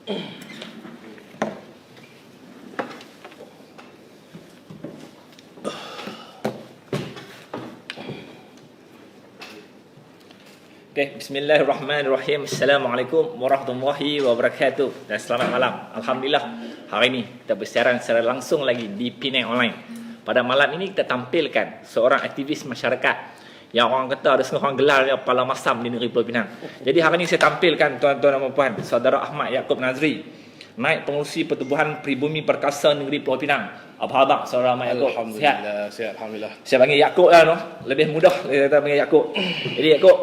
Okay, bismillahirrahmanirrahim. Assalamualaikum warahmatullahi wabarakatuh. Dan selamat malam. Alhamdulillah, hari ini kita bersiaran secara langsung lagi di Penang Online. Pada malam ini kita tampilkan seorang aktivis masyarakat yang orang kata ada setengah orang gelar dia Kepala Masam di negeri Pulau Pinang. Jadi hari ini saya tampilkan tuan-tuan dan puan, saudara Ahmad Yaakob Nazri, naib pengurusi pertubuhan pribumi perkasa negeri Pulau Pinang. Apa khabar saudara Ahmad Yaakob? Alhamdulillah, sihat alhamdulillah. Saya panggil Yaakob lah, no? Lebih mudah kita panggil Yaakob. Jadi Yaakob,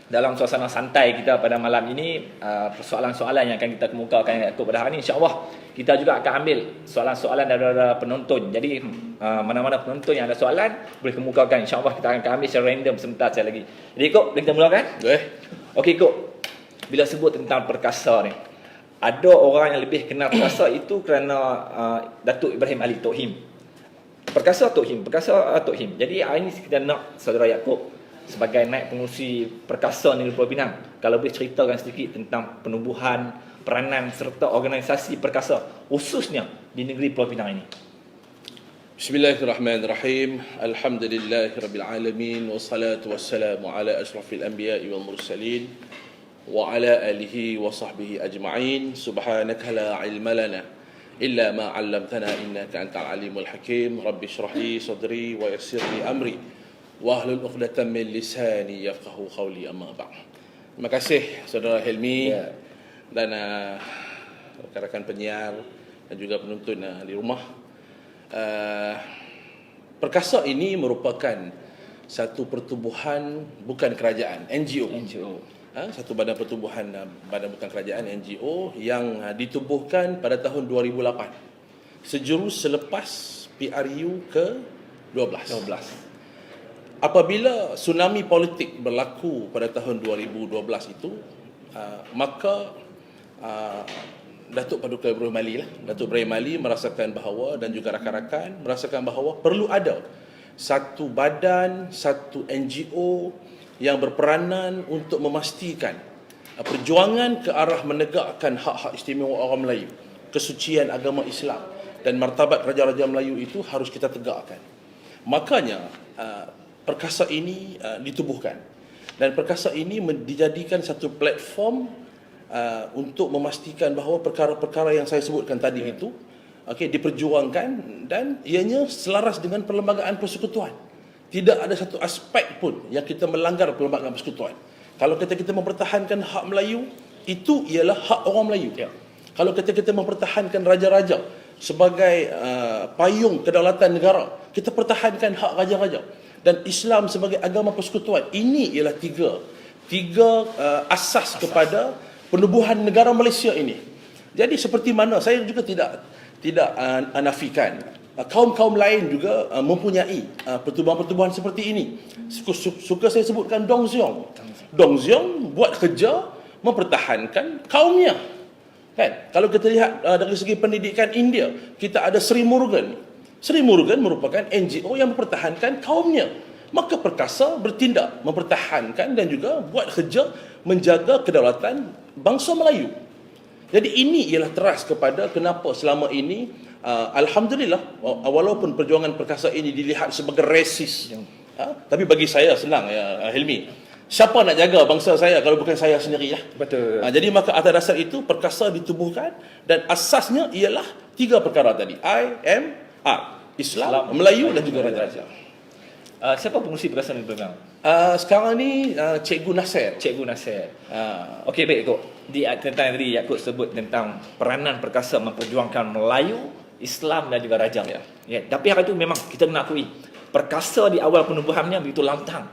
dalam suasana santai kita pada malam ini, persoalan-soalan yang akan kita kemukakan pada hari ini, insya-Allah kita juga akan ambil soalan-soalan daripada penonton. Jadi mana-mana penonton yang ada soalan boleh kemukakan, insya-Allah kita akan ambil secara random sebentar saya lagi. Jadi Kok, boleh kita mulakan? Boleh. Okey Kok, bila sebut tentang perkasa ni, ada orang yang lebih kenal perkasa itu kerana Datuk Ibrahim Ali Tok Him. Perkasa Tok Him. Jadi hari ini kita nak saudara Yaakob sebagai naib pengurusi perkasa negeri Pulau Pinang, kalau boleh ceritakan sedikit tentang penubuhan, peranan serta organisasi perkasa khususnya di negeri Pulau Pinang ini. Bismillahirrahmanirrahim. Alhamdulillahirabbil alamin wassalatu wassalamu ala asyrafil anbiya'i wal mursalin wa ala alihi wa sahbihi ajma'in. Subhanaka la ilma lana illa ma 'allamtana innaka antal alimul hakim. Rabbi shrah li sadri wa yassir li amri wahlul 'uqdatam min lisani yafqahu qawli, amma ba'd. Terima kasih saudara Helmi dan rakan-rakan penyiar dan juga penonton di rumah. Perkasa ini merupakan satu pertubuhan bukan kerajaan, NGO. Satu badan pertubuhan badan bukan kerajaan, NGO, yang ditubuhkan pada tahun 2008, sejurus selepas PRU ke-12. Apabila tsunami politik berlaku pada tahun 2012 itu, maka Datuk Paduka Ibrahim Ali Datuk Ibrahim Ali merasakan bahawa, dan juga rakan-rakan merasakan bahawa perlu ada satu badan, satu NGO yang berperanan untuk memastikan perjuangan ke arah menegakkan hak-hak istimewa orang Melayu, kesucian agama Islam dan martabat Raja-Raja Melayu itu harus kita tegakkan. Makanya perkasa ini ditubuhkan, dan perkasa ini dijadikan satu platform untuk memastikan bahawa perkara-perkara yang saya sebutkan tadi itu diperjuangkan, dan ianya selaras dengan perlembagaan persekutuan. Tidak ada satu aspek pun yang kita melanggar perlembagaan persekutuan. Kalau kita mempertahankan hak Melayu, itu ialah hak orang Melayu. Kalau kita mempertahankan raja-raja sebagai payung kedaulatan negara, kita pertahankan hak raja-raja. Dan Islam sebagai agama persekutuan, ini ialah tiga asas kepada penubuhan negara Malaysia ini. Jadi seperti mana, saya juga tidak nafikan kaum-kaum lain juga mempunyai pertubuhan-pertubuhan seperti ini. Suka saya sebutkan Dong Xiong buat kerja mempertahankan kaumnya. Kan? Kalau kita lihat dari segi pendidikan India, kita ada Sri Murugan merupakan NGO yang mempertahankan kaumnya. Maka perkasa bertindak mempertahankan dan juga buat kerja menjaga kedaulatan bangsa Melayu. Jadi ini ialah teras kepada kenapa selama ini alhamdulillah, walaupun perjuangan perkasa ini dilihat sebagai resis, tapi bagi saya senang ya Helmi. Siapa nak jaga bangsa saya kalau bukan saya sendiri ya? Betul. Jadi maka atas dasar itu perkasa ditubuhkan, dan asasnya ialah tiga perkara tadi, IMR, Islam, Melayu dan juga Raja-Raja. Siapa pengurusi perkasa ni Bang? Sekarang ni Cikgu Nasir. Okey, baik Kok. Tentang tadi Yaakob sebut tentang peranan perkasa memperjuangkan Melayu, Islam dan juga Raja. Tapi hari itu memang kita kena akui, perkasa di awal penubuhannya begitu lantang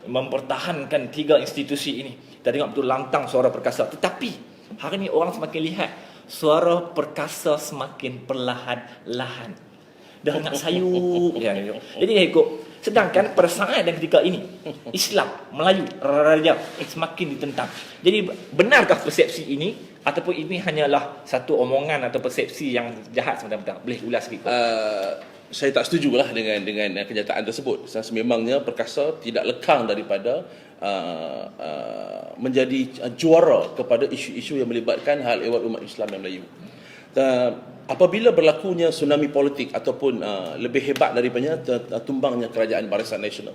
mempertahankan tiga institusi ini. Kita tengok betul lantang suara perkasa. Tetapi hari ini orang semakin lihat suara perkasa semakin perlahan-lahan, dah nak sayup. Jadi Kok, sedangkan pada saat dan ketika ini Islam, Melayu, Raja semakin ditentang. Jadi benarkah persepsi ini, ataupun ini hanyalah satu omongan atau persepsi yang jahat semata-mata? Boleh ulas sikit? saya tak setujulah dengan kenyataan tersebut. Sememangnya perkasa tidak lekang daripada menjadi juara kepada isu-isu yang melibatkan hal ehwal umat Islam yang Melayu. Apabila berlakunya tsunami politik ataupun lebih hebat daripadanya tumbangnya kerajaan Barisan Nasional.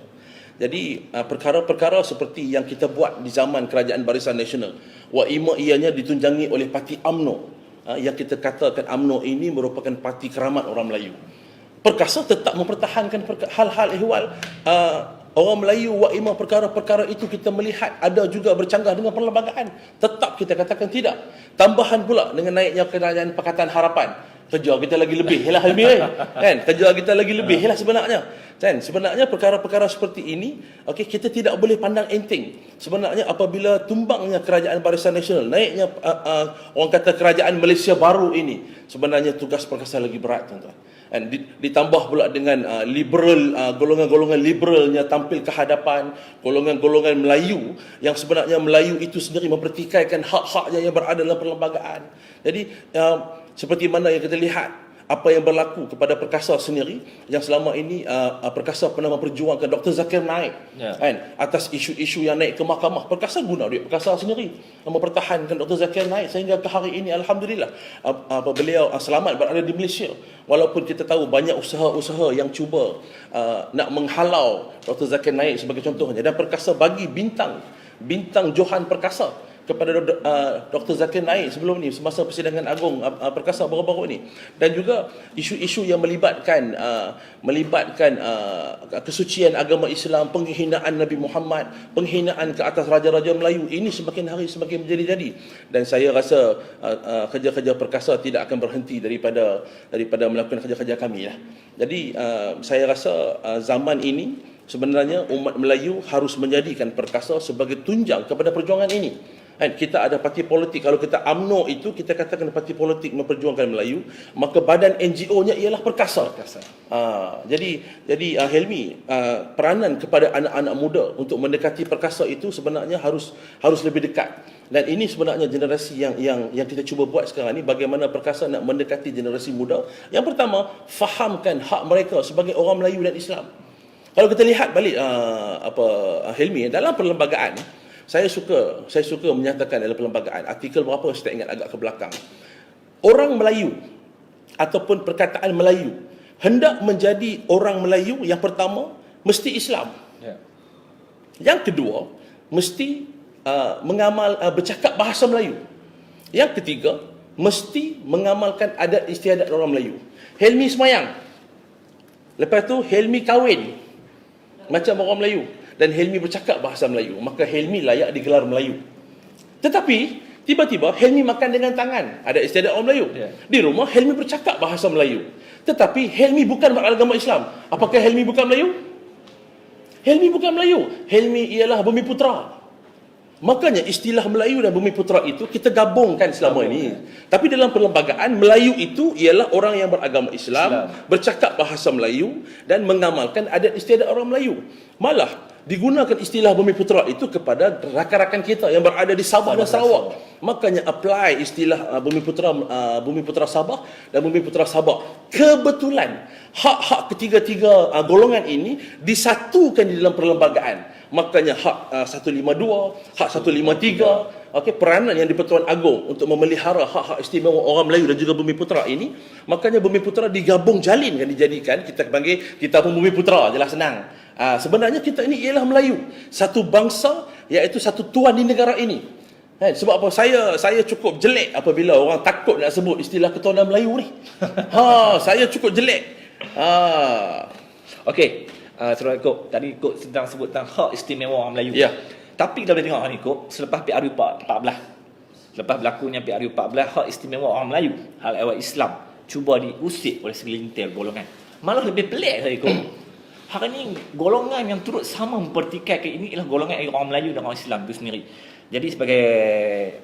Jadi perkara-perkara seperti yang kita buat di zaman kerajaan Barisan Nasional, wa ianya ditunjangi oleh parti UMNO, yang kita katakan UMNO ini merupakan parti keramat orang Melayu. Perkasa tetap mempertahankan hal-hal ehwal orang Melayu, wa perkara-perkara itu kita melihat ada juga bercanggah dengan perlembagaan. Tetap kita katakan tidak. Tambahan pula dengan naiknya kerajaan Pakatan Harapan, kerja kita lagi lebih lah kan, kerja kita lagi lebih lah sebenarnya kan. Sebenarnya perkara-perkara seperti ini, okey, kita tidak boleh pandang enteng. Sebenarnya apabila tumbangnya kerajaan Barisan Nasional, naiknya orang kata kerajaan Malaysia baru ini, sebenarnya tugas perkasa lagi berat, tuan-tuan. Dan ditambah pula dengan liberal, golongan-golongan liberalnya tampil ke hadapan, golongan-golongan Melayu yang sebenarnya Melayu itu sendiri mempertikaikan hak-haknya yang berada dalam perlembagaan. Jadi seperti mana yang kita lihat apa yang berlaku kepada perkasa sendiri, yang selama ini perkasa pernah memperjuangkan Dr. Zakir Naik kan, atas isu-isu yang naik ke mahkamah. Perkasa guna duit perkasa sendiri mempertahankan Dr. Zakir Naik sehingga ke hari ini alhamdulillah beliau selamat berada di Malaysia. Walaupun kita tahu banyak usaha-usaha yang cuba nak menghalau Dr. Zakir Naik sebagai contohnya, dan perkasa bagi bintang Johan Perkasa kepada Dr. Zakir Naik sebelum ni semasa persidangan agung perkasa baru-baru ini. Dan juga isu-isu yang melibatkan kesucian agama Islam, penghinaan Nabi Muhammad, penghinaan ke atas raja-raja Melayu, ini semakin hari semakin menjadi-jadi. Dan saya rasa kerja-kerja perkasa tidak akan berhenti daripada melakukan kerja-kerja kami lah. Jadi saya rasa zaman ini sebenarnya umat Melayu harus menjadikan perkasa sebagai tunjang kepada perjuangan ini. Kita ada parti politik. Kalau kita UMNO itu kita katakan parti politik memperjuangkan Melayu, maka badan NGO-nya ialah perkasa. Jadi Helmi, peranan kepada anak-anak muda untuk mendekati perkasa itu sebenarnya harus lebih dekat. Dan ini sebenarnya generasi yang kita cuba buat sekarang ni, bagaimana perkasa nak mendekati generasi muda. Yang pertama, fahamkan hak mereka sebagai orang Melayu dan Islam. Kalau kita lihat balik Helmi, dalam perlembagaan, saya suka menyatakan dalam perlembagaan, artikel berapa saya tak ingat agak ke belakang, orang Melayu ataupun perkataan Melayu hendak menjadi orang Melayu, yang pertama mesti Islam, yang kedua mesti bercakap bahasa Melayu, yang ketiga mesti mengamalkan adat istiadat orang Melayu. Helmi semayang, lepas tu Helmi kahwin macam orang Melayu, dan Helmi bercakap bahasa Melayu, maka Helmi layak digelar Melayu. Tetapi tiba-tiba Helmi makan dengan tangan, ada istiadat orang Melayu. Di rumah Helmi bercakap bahasa Melayu, tetapi Helmi bukan beragama Islam. Apakah Helmi bukan Melayu? Helmi bukan Melayu. Helmi ialah Bumi Putera. Makanya istilah Melayu dan Bumi Putera itu kita gabungkan selama ini. Tapi dalam perlembagaan, Melayu itu ialah orang yang beragama Islam, bercakap bahasa Melayu dan mengamalkan adat istiadat orang Melayu. Malah digunakan istilah Bumi Putera itu kepada rakan-rakan kita yang berada di Sabah dan Sarawak. Makanya apply istilah Bumi Putera Sabah dan Bumi Putera Sabah. Kebetulan hak-hak ketiga-tiga golongan ini disatukan di dalam perlembagaan. Makanya hak 152, hak 153, okey, peranan yang di-Pertuan Agong untuk memelihara hak-hak istimewa orang Melayu dan juga Bumi Putera ini, makanya Bumi Putera digabung jalin kan, dijadikan, kita panggil kita pun Bumi Putera, jelas senang. Sebenarnya kita ini ialah Melayu, satu bangsa, iaitu satu tuan di negara ini. Sebab apa? Saya cukup jelek apabila orang takut nak sebut istilah ketuanan Melayu ni. Saya cukup jelek. Okey. Surah Kok, tadi Kok sedang sebut tentang hak istimewa orang Melayu. Tapi kita boleh tengok ni Kok, selepas PRU 14, lepas berlakunya PRU 14, hak istimewa orang Melayu, hal ehwal Islam cuba diusik oleh segelintir golongan. Malah lebih pelik saya Kok. Hari ni golongan yang turut sama mempertikaikan ini ialah golongan orang Melayu dan orang Islam itu sendiri. Jadi sebagai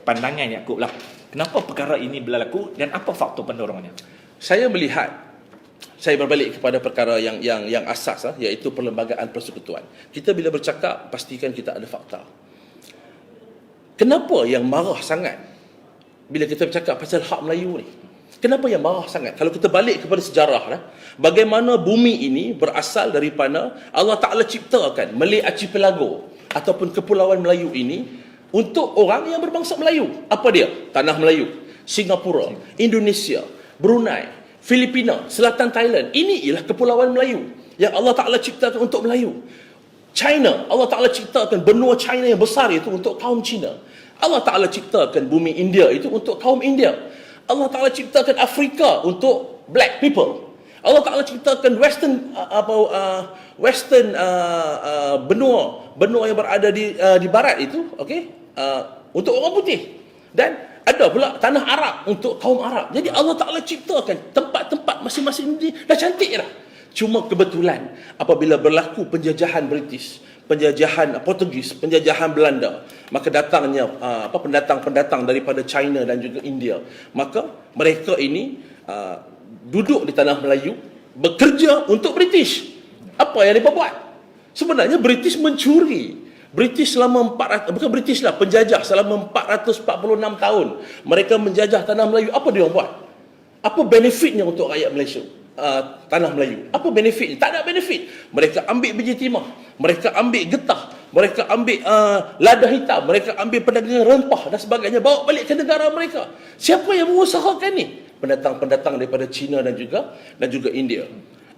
pandangan Yaakob lah, kenapa perkara ini berlaku dan apa faktor pendorongannya? Saya berbalik kepada perkara yang asas, iaitu perlembagaan persekutuan. Kita bila bercakap, pastikan kita ada fakta. Kenapa yang marah sangat bila kita bercakap pasal hak Melayu ni? Kenapa yang marah sangat? Kalau kita balik kepada sejarah, bagaimana bumi ini berasal daripada Allah Ta'ala ciptakan Malay Archipelago ataupun Kepulauan Melayu ini untuk orang yang berbangsa Melayu. Apa dia? Tanah Melayu, Singapura, Indonesia, Brunei, Filipina, Selatan Thailand. Ini ialah Kepulauan Melayu yang Allah Ta'ala ciptakan untuk Melayu. China, Allah Ta'ala ciptakan benua China yang besar itu untuk kaum Cina. Allah Ta'ala ciptakan bumi India itu untuk kaum India. Allah Ta'ala ciptakan Afrika untuk black people. Allah Ta'ala ciptakan western benua yang berada di barat itu, untuk orang putih. Dan ada pula tanah Arab untuk kaum Arab. Jadi Allah Ta'ala ciptakan tempat-tempat masing-masing ini dah cantik dah. Cuma kebetulan apabila berlaku penjajahan British, penjajahan Portugis, penjajahan Belanda, maka datangnya pendatang-pendatang daripada China dan juga India. Maka mereka ini duduk di tanah Melayu, bekerja untuk British. Apa yang mereka buat? Sebenarnya British mencuri. British selama penjajah selama 446 tahun. Mereka menjajah tanah Melayu. Apa dia buat? Apa benefitnya untuk rakyat Malaysia? Tanah Melayu. Apa benefitnya? Tak ada benefit. Mereka ambil biji timah, mereka ambil getah, mereka ambil lada hitam, mereka ambil perdagangan rempah dan sebagainya, bawa balik ke negara mereka. Siapa yang mengusahakan ni? Pendatang-pendatang daripada China dan juga India.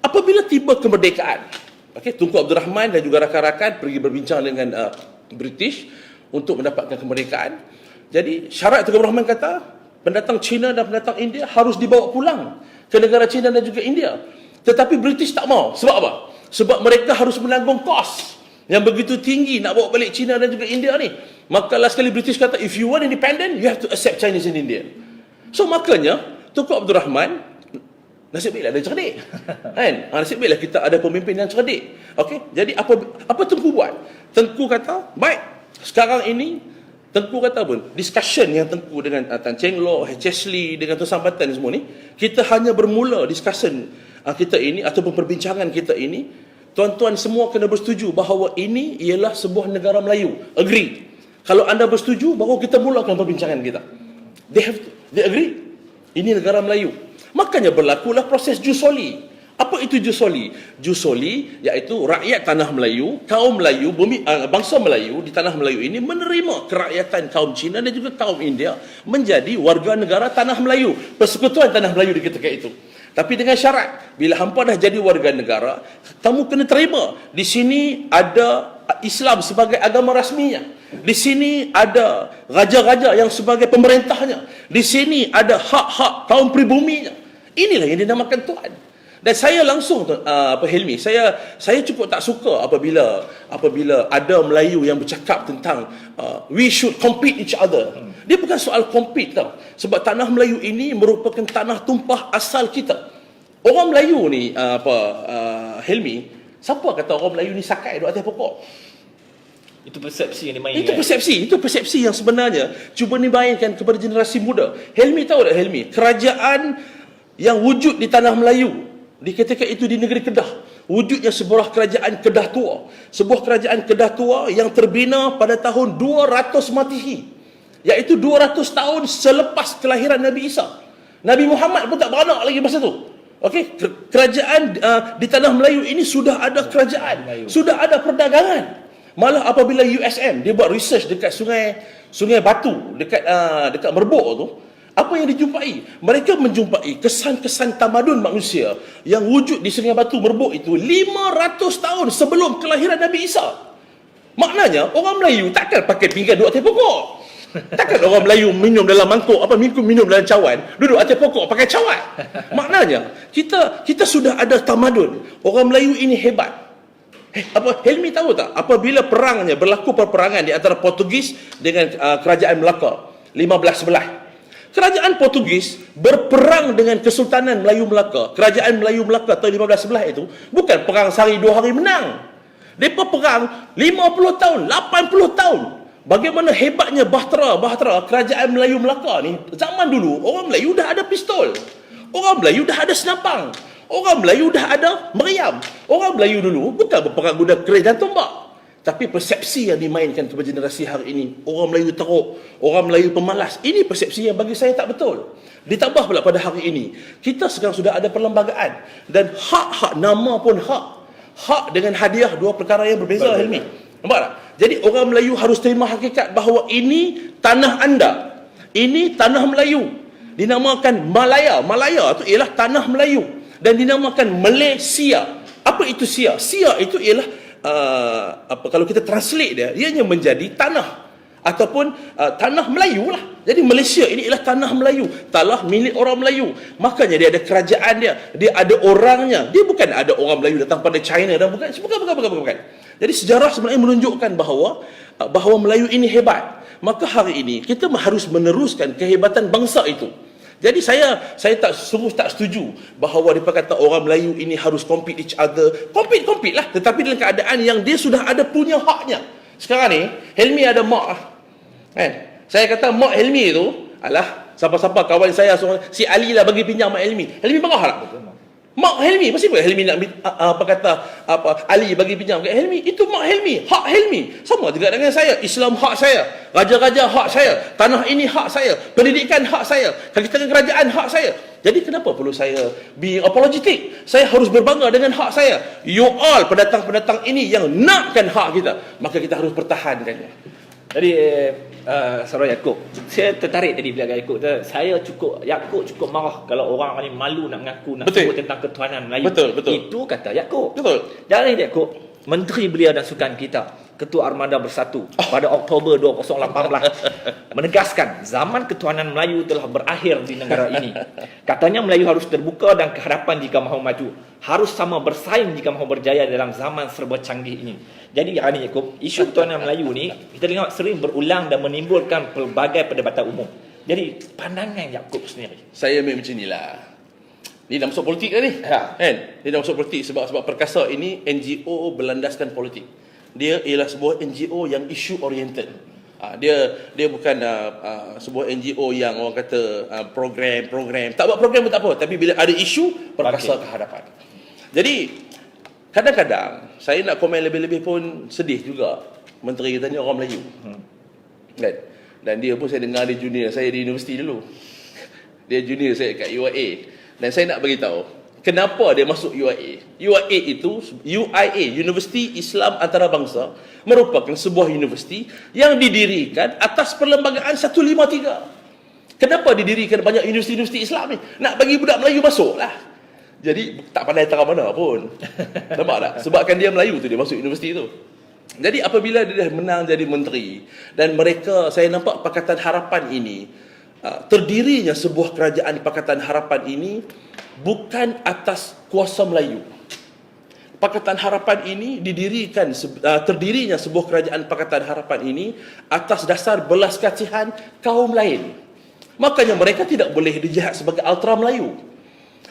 Apabila tiba kemerdekaan, Tunku Abdul Rahman dan juga rakan-rakan pergi berbincang dengan British untuk mendapatkan kemerdekaan. Jadi syarat Tunku Abdul Rahman kata pendatang China dan pendatang India harus dibawa pulang ke negara China dan juga India. Tetapi British tak mau. Sebab apa? Sebab mereka harus menanggung kos yang begitu tinggi nak bawa balik China dan juga India ni. Maka last kali British kata, if you want independent, you have to accept Chinese and Indian. So makanya Tunku Abdul Rahman, nasib baiklah dia cerdik. Kan? Nasib baiklah kita ada pemimpin yang cerdik. Jadi apa Tunku buat? Tunku kata, baik, sekarang ini Tengku kata pun, discussion yang Tengku dengan Tan Cheng Lock, Chesley dengan Tuan Sambatan semua ni, kita hanya bermula discussion kita ini ataupun perbincangan kita ini, tuan-tuan semua kena bersetuju bahawa ini ialah sebuah negara Melayu. Agree. Kalau anda bersetuju, baru kita mulakan perbincangan kita. They agree. Ini negara Melayu. Makanya berlakulah proses Jusoli. Apa itu Jusoli? Jusoli iaitu rakyat tanah Melayu, kaum Melayu, bangsa Melayu di tanah Melayu ini menerima kerakyatan kaum Cina dan juga kaum India menjadi warga negara tanah Melayu, persekutuan tanah Melayu di ketika itu. Tapi dengan syarat, bila hampa dah jadi warga negara, kamu kena terima di sini ada Islam sebagai agama rasminya. Di sini ada raja-raja yang sebagai pemerintahnya. Di sini ada hak-hak kaum pribuminya. Inilah yang dinamakan Tuhan. Dan saya langsung Hilmi, saya cukup tak suka apabila ada Melayu yang bercakap tentang we should compete each other. Dia bukan soal compete tau. Sebab tanah Melayu ini merupakan tanah tumpah asal kita. Orang Melayu ni Hilmi, siapa kata orang Melayu ni sakai duduk atas pokok? Itu persepsi yang dimainkan. Itu persepsi yang sebenarnya cuba dimainkan kepada generasi muda. Hilmi tahu tak Hilmi? Kerajaan yang wujud di tanah Melayu di ketika itu di negeri Kedah, wujudnya sebuah kerajaan Kedah Tua. Sebuah kerajaan Kedah Tua yang terbina pada tahun 200 Matihi, iaitu 200 tahun selepas kelahiran Nabi Isa. Nabi Muhammad pun tak beranak lagi masa tu. Kerajaan di tanah Melayu ini sudah ada kerajaan, sudah ada perdagangan. Malah apabila USM dia buat research dekat Sungai Batu, dekat Merbok tu, apa yang dijumpai? Mereka menjumpai kesan-kesan tamadun manusia yang wujud di Sungai Batu Merbok itu 500 tahun sebelum kelahiran Nabi Isa. Maknanya orang Melayu takkan pakai pinggan duduk atas pokok. Takkan orang Melayu minum dalam mangkuk, minum dalam cawan, duduk atas pokok pakai cawan. Maknanya kita sudah ada tamadun. Orang Melayu ini hebat. Helmi tahu tak apabila berlaku perperangan di antara Portugis dengan kerajaan Melaka 1511. Kerajaan Portugis berperang dengan Kesultanan Melayu Melaka. Kerajaan Melayu Melaka tahun 1511 itu bukan perang sehari 2 hari menang. Mereka perang 50 tahun, 80 tahun. Bagaimana hebatnya bahtera kerajaan Melayu Melaka ni. Zaman dulu orang Melayu dah ada pistol. Orang Melayu dah ada senapang. Orang Melayu dah ada meriam. Orang Melayu dulu bukan berperang guna keris dan tombak. Tapi persepsi yang dimainkan kepada generasi hari ini, orang Melayu teruk, orang Melayu pemalas, ini persepsi yang bagi saya tak betul. Ditambah pula pada hari ini, kita sekarang sudah ada perlembagaan, dan hak-hak, nama pun hak. Hak dengan hadiah, dua perkara yang berbeza, Helmi. Nampak tak? Jadi orang Melayu harus terima hakikat bahawa ini tanah anda. Ini tanah Melayu. Dinamakan Malaya. Malaya itu ialah tanah Melayu. Dan dinamakan Malaysia. Apa itu Sia? Sia itu ialah kalau kita translate dia, ianya menjadi tanah ataupun tanah Melayu lah. Jadi Malaysia ini ialah tanah Melayu, tanah milik orang Melayu. Makanya dia ada kerajaan dia ada orangnya. Dia bukan ada orang Melayu datang pada China dan bukan. Jadi sejarah sebenarnya menunjukkan bahawa Melayu ini hebat. Maka hari ini kita harus meneruskan kehebatan bangsa itu. Jadi saya tak setuju bahawa dia kata orang Melayu ini harus compete each other. Compete lah, tetapi dalam keadaan yang dia sudah ada punya haknya. Sekarang ni Helmi ada mak lah. Kan? Saya kata mak Helmi tu, alah, siapa-siapa kawan saya si Ali lah bagi pinjam mak Helmi. Helmi marah tak? Mak Helmi, pasti apa Helmi nak Ali bagi pinjam kat Helmi? Itu mak Helmi, hak Helmi. Sama juga dengan saya, Islam hak saya, raja-raja hak saya, tanah ini hak saya, pendidikan hak saya, kaki-kaki kerajaan hak saya. Jadi kenapa perlu saya be apologetic? Saya harus berbangga dengan hak saya. You all pendatang-pendatang ini yang nakkan hak kita, maka kita harus pertahankannya. Jadi Saudara Yaakob, saya tertarik tadi bila Yaakob tu. Yaakob cukup marah kalau orang ni malu nak mengaku nak sebut tentang ketuhanan Melayu. Betul. Itu kata Yaakob. Betul. Dari Yaakob, Menteri Belia dan Sukan kita, Ketua Armada Bersatu pada Oktober 2018 menegaskan zaman ketuhanan Melayu telah berakhir di negara ini. Katanya Melayu harus terbuka dan kehadapan jika mahu maju, harus sama bersaing jika mahu berjaya dalam zaman serba canggih ini. Jadi hari Yaakob, isu ketuhanan Melayu ni kita lihat sering berulang dan menimbulkan pelbagai perdebatan umum. Jadi pandangan Yaakob sendiri. Saya memang macam inilah. Ni dah masuk politik dah ni. Kan? Ni dah masuk politik sebab Perkasa ini NGO berlandaskan politik. Dia ialah sebuah NGO yang issue oriented. Dia bukan sebuah NGO yang orang kata program. Tak buat program pun tak apa, tapi bila ada isu Perkasa ke hadapan. Jadi kadang-kadang saya nak komen lebih-lebih pun sedih juga. Menteri kita ni orang Melayu. Kan? Dan dia pun saya dengar dia junior saya di universiti dulu. Dia junior saya kat UIA. Dan saya nak bagi tahu kenapa dia masuk UIA. UIA itu Universiti Islam Antarabangsa, merupakan sebuah universiti yang didirikan atas perlembagaan 153. Kenapa didirikan banyak universiti-universiti Islam ni? Nak bagi budak Melayu masuk lah. Jadi tak pandai terang mana pun. Nampak tak? Sebabkan dia Melayu tu dia masuk universiti tu. Jadi apabila dia dah menang jadi menteri, dan mereka, saya nampak Pakatan Harapan ini, terdirinya sebuah kerajaan Pakatan Harapan ini bukan atas kuasa Melayu. Pakatan Harapan ini terdirinya sebuah kerajaan Pakatan Harapan ini atas dasar belas kasihan kaum lain. Makanya mereka tidak boleh dilihat sebagai ultra Melayu.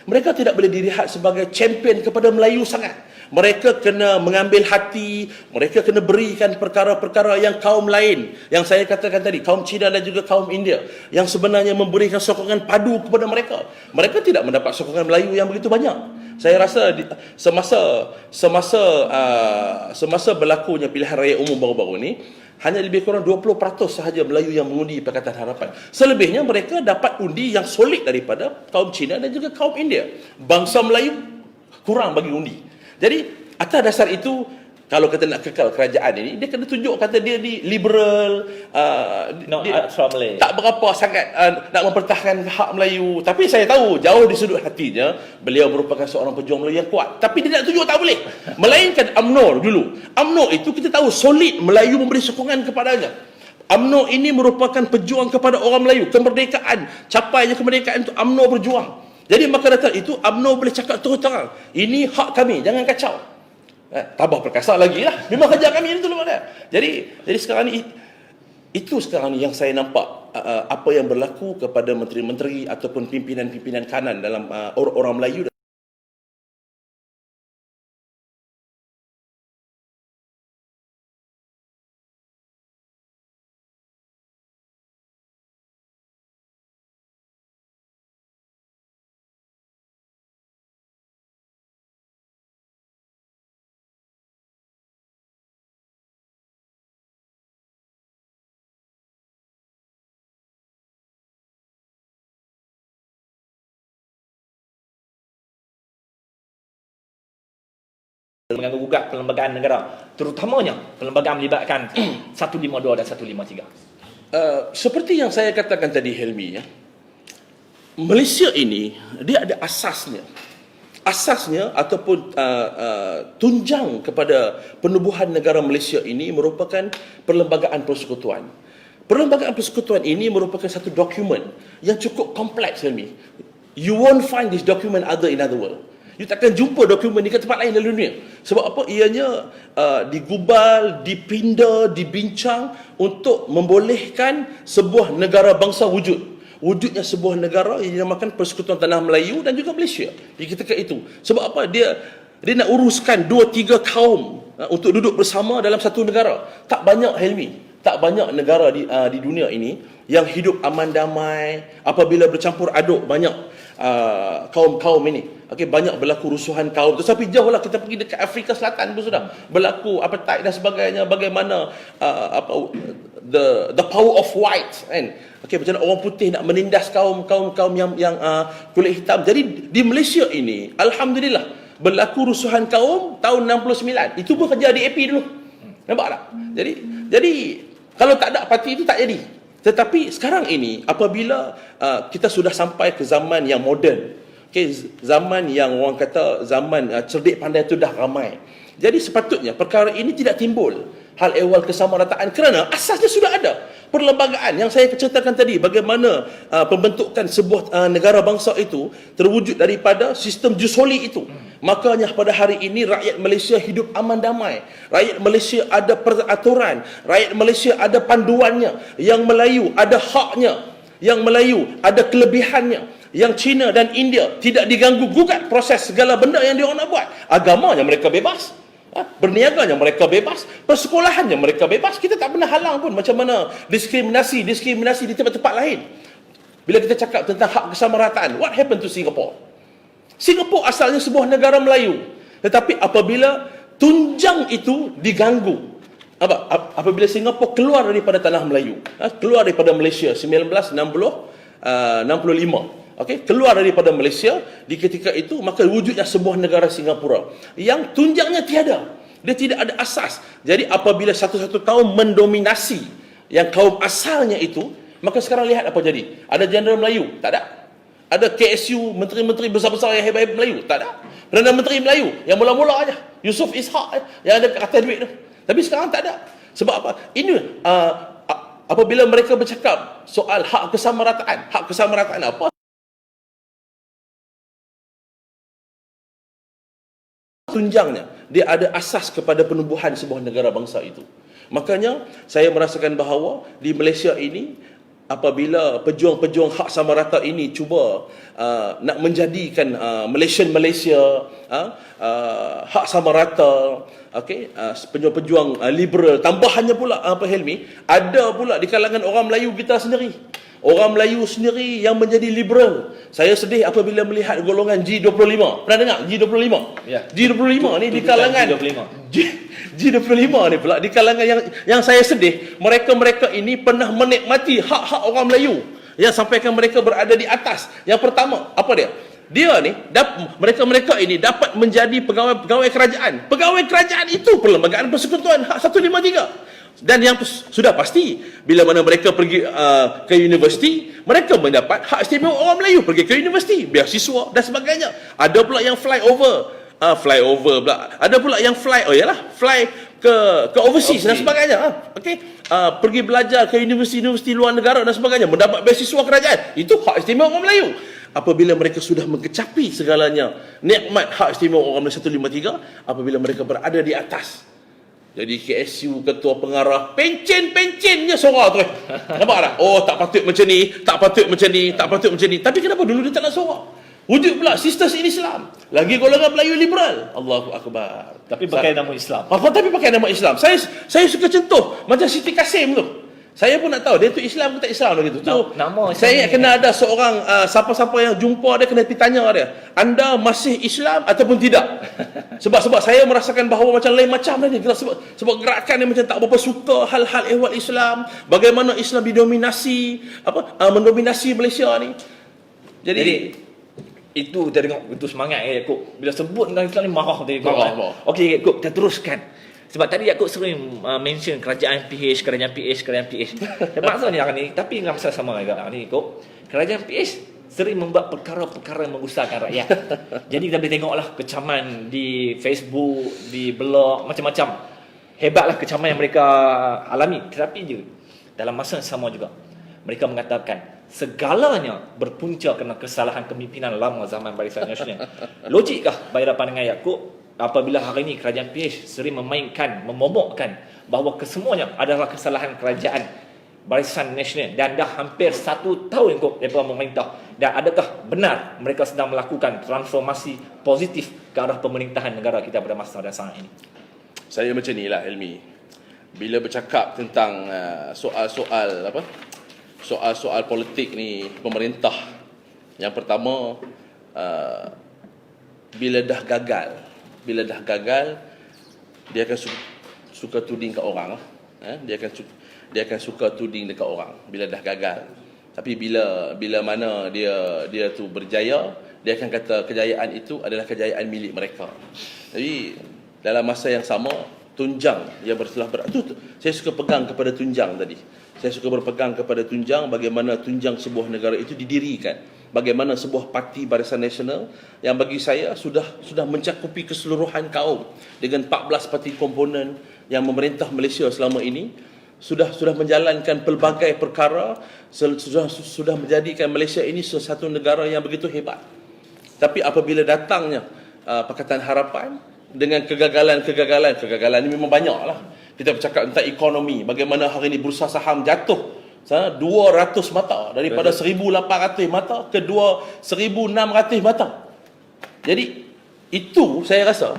Mereka tidak boleh dilihat sebagai champion kepada Melayu sangat. Mereka kena mengambil hati, mereka kena berikan perkara-perkara yang kaum lain, yang saya katakan tadi, kaum Cina dan juga kaum India, yang sebenarnya memberikan sokongan padu kepada mereka. Mereka tidak mendapat sokongan Melayu yang begitu banyak. Saya rasa semasa berlakunya pilihan raya umum baru-baru ni, hanya lebih kurang 20% sahaja Melayu yang mengundi Pakatan Harapan. Selebihnya mereka dapat undi yang solid daripada kaum Cina dan juga kaum India. Bangsa Melayu kurang bagi undi. Jadi atas dasar itu, kalau kita nak kekal kerajaan ini, dia kena tunjuk kata dia ni liberal, dia tak berapa sangat nak mempertahankan hak Melayu. Tapi saya tahu jauh di sudut hatinya beliau merupakan seorang pejuang Melayu yang kuat. Tapi dia nak tunjuk tak boleh. Melainkan UMNO dulu. UMNO itu kita tahu solid, Melayu memberi sokongan kepadanya. UMNO ini merupakan pejuang kepada orang Melayu, kemerdekaan, capainya kemerdekaan itu UMNO berjuang. Jadi maka datang itu UMNO boleh cakap terus terang, ini hak kami, jangan kacau. Tambah Perkasa lagi lah, memang kerja kami itu dulu ada. Jadi sekarang ni, itu sekarang ni yang saya nampak apa yang berlaku kepada menteri-menteri ataupun pimpinan-pimpinan kanan dalam orang Melayu. mengganggu gugat perlembagaan negara, terutamanya perlembagaan melibatkan 152 dan 153. Seperti yang saya katakan tadi, Helmi, ya, Malaysia ini dia ada asasnya ataupun tunjang kepada penubuhan negara Malaysia ini merupakan perlembagaan persekutuan. Perlembagaan persekutuan ini merupakan satu dokumen yang cukup kompleks, Helmi. You won't find this document in other world. You takkan jumpa dokumen ni kat tempat lain dalam dunia. Sebab apa? Ianya digubal, dipinda, dibincang untuk membolehkan sebuah negara bangsa wujudnya sebuah negara yang dinamakan Persekutuan Tanah Melayu dan juga Malaysia di ketika itu. Sebab apa? Dia nak uruskan 2-3 kaum untuk duduk bersama dalam satu negara. Tak banyak, Helmi, tak banyak negara di dunia ini yang hidup aman damai. Apabila bercampur aduk banyak kaum-kaum ini, okey, banyak berlaku rusuhan kaum. Tetapi jauhlah kita pergi dekat Afrika Selatan pun sudah berlaku apartheid dan sebagainya. Bagaimana the power of white, kan? Okey, macam mana orang putih nak menindas kaum yang kulit hitam. Jadi di Malaysia ini, alhamdulillah, berlaku rusuhan kaum tahun 69. Itu pun kerja DAP dulu. Nampak tak? Jadi kalau tak ada parti itu tak jadi. Tetapi sekarang ini apabila kita sudah sampai ke zaman yang moden, okay, zaman yang orang kata zaman cerdik pandai itu dah ramai. Jadi sepatutnya perkara ini tidak timbul hal ehwal kesamarataan kerana asasnya sudah ada. Perlembagaan yang saya ceritakan tadi, bagaimana pembentukan sebuah negara bangsa itu terwujud daripada sistem jusoli itu. Makanya pada hari ini rakyat Malaysia hidup aman damai. Rakyat Malaysia ada peraturan, rakyat Malaysia ada panduannya. Yang Melayu ada haknya, yang Melayu ada kelebihannya. Yang Cina dan India tidak diganggu gugat proses segala benda yang diorang nak buat. Agamanya mereka bebas, berniaganya mereka bebas, persekolahannya mereka bebas. Kita tak pernah halang pun macam mana diskriminasi di tempat-tempat lain. Bila kita cakap tentang hak kesamarataan, what happened to Singapore? Singapura asalnya sebuah negara Melayu, tetapi apabila tunjang itu diganggu, apabila Singapura keluar daripada tanah Melayu, keluar daripada Malaysia 1965, okey, keluar daripada Malaysia di ketika itu, maka wujudnya sebuah negara Singapura yang tunjangnya tiada. Dia tidak ada asas. Jadi apabila satu-satu kaum mendominasi yang kaum asalnya itu, maka sekarang lihat apa jadi. Ada Jeneral Melayu? Tak ada. Ada KSU, menteri-menteri besar-besar yang hebat-hebat Melayu? Tak ada. Perdana Menteri Melayu yang mula-mula aja, Yusof Ishak yang ada kata duit tu. Tapi sekarang tak ada. Sebab apa? Ini apabila mereka bercakap soal hak kesamarataan apa? Tunjangnya, dia ada asas kepada penubuhan sebuah negara bangsa itu. Makanya saya merasakan bahawa di Malaysia ini, apabila pejuang-pejuang hak sama rata ini cuba nak menjadikan Malaysia hak sama rata, okey, pejuang-pejuang liberal, tambahannya pula Helmi, ada pula di kalangan orang Melayu kita sendiri. Orang Melayu sendiri yang menjadi liberal. Saya sedih apabila melihat golongan G25. Pernah dengar G25? Ya. G25 ni di kalangan G25 ni pula di kalangan yang saya sedih, mereka ini pernah menikmati hak-hak orang Melayu yang sampaikan mereka berada di atas. Yang pertama, apa dia? Dia ni mereka ini dapat menjadi pegawai kerajaan. Pegawai kerajaan itu perlembagaan persekutuan hak 153. Dan yang sudah pasti, bila mana mereka pergi ke universiti, mereka mendapat hak istimewa orang Melayu, pergi ke universiti, beasiswa dan sebagainya. Ada pula yang flyover pula. Ada pula yang fly ke overseas dan sebagainya. Okey, pergi belajar ke universiti luar negara dan sebagainya, mendapat beasiswa kerajaan. Itu hak istimewa orang Melayu. Apabila mereka sudah mengecapi segalanya nikmat hak istimewa orang Melayu 153, apabila mereka berada di atas, jadi KSU, ketua pengarah, pencen-pencennya suara tu. Nampak tak? Oh, tak patut macam ni, tak patut macam ni, tak patut macam ni. Tapi kenapa dulu dia tak nak suara? Wujud pula sisters Islam. Lagi golongan Melayu liberal. Allahu Akbar. Tapi pakai nama Islam. Tapi pakai nama Islam. Saya suka contoh macam Siti Kasim tu. Saya pun nak tahu dia tu Islam ke tak Islam gitu. Nama saya kena ada seorang siapa-siapa yang jumpa dia kena pergi tanya dia, anda masih Islam ataupun tidak? Sebab saya merasakan bahawa macam lain macam ni sebab gerakan ni macam tak berapa suka hal-hal ehwal Islam, bagaimana Islam mendominasi Malaysia ni. Jadi Itu kita tengok itu semangat Yaakob. Bila sebut tentang Islam ni marah dia Yaakob. Marah. Okey Yaakob, kita teruskan. Sebab tadi Yaakob sering mention kerajaan PH. Maksudnya ni, tapi dengan masalah sama juga ni Yaakob. Kerajaan PH sering membuat perkara-perkara yang mengusahkan rakyat. Jadi kita boleh tengoklah kecaman di Facebook, di blog, macam-macam. Hebatlah kecaman yang mereka alami. Tetapi je dalam masa yang sama juga mereka mengatakan segalanya berpunca kerana kesalahan kepimpinan lama zaman Barisan Nasional. Logikkah bagi pandangan Yaakob apabila hari ini kerajaan PH sering memomokkan bahawa kesemuanya adalah kesalahan kerajaan Barisan Nasional dan dah hampir 1 tahun kot mereka memerintah, dan adakah benar mereka sedang melakukan transformasi positif ke arah pemerintahan negara kita pada masa dan saat ini? Saya macam ni lah Helmi. Bila bercakap tentang soal-soal politik ni pemerintah, yang pertama bila dah gagal dia akan suka tuding kat orang. Dia akan suka tuding dekat orang bila dah gagal. Tapi bila mana dia tu berjaya, dia akan kata kejayaan itu adalah kejayaan milik mereka. Jadi dalam masa yang sama, tunjang yang berselah berat tu, saya suka pegang kepada tunjang tadi. Saya suka berpegang kepada tunjang, bagaimana tunjang sebuah negara itu didirikan, bagaimana sebuah parti Barisan Nasional yang bagi saya sudah mencakupi keseluruhan kaum dengan 14 parti komponen yang memerintah Malaysia selama ini, sudah menjalankan pelbagai perkara, sudah menjadikan Malaysia ini sesuatu negara yang begitu hebat. Tapi apabila datangnya Pakatan Harapan dengan kegagalan ini memang banyaklah. Kita bercakap tentang ekonomi, bagaimana hari ini bursa saham jatuh 200 mata daripada 1,800 mata ke 1,600 mata. Jadi itu saya rasa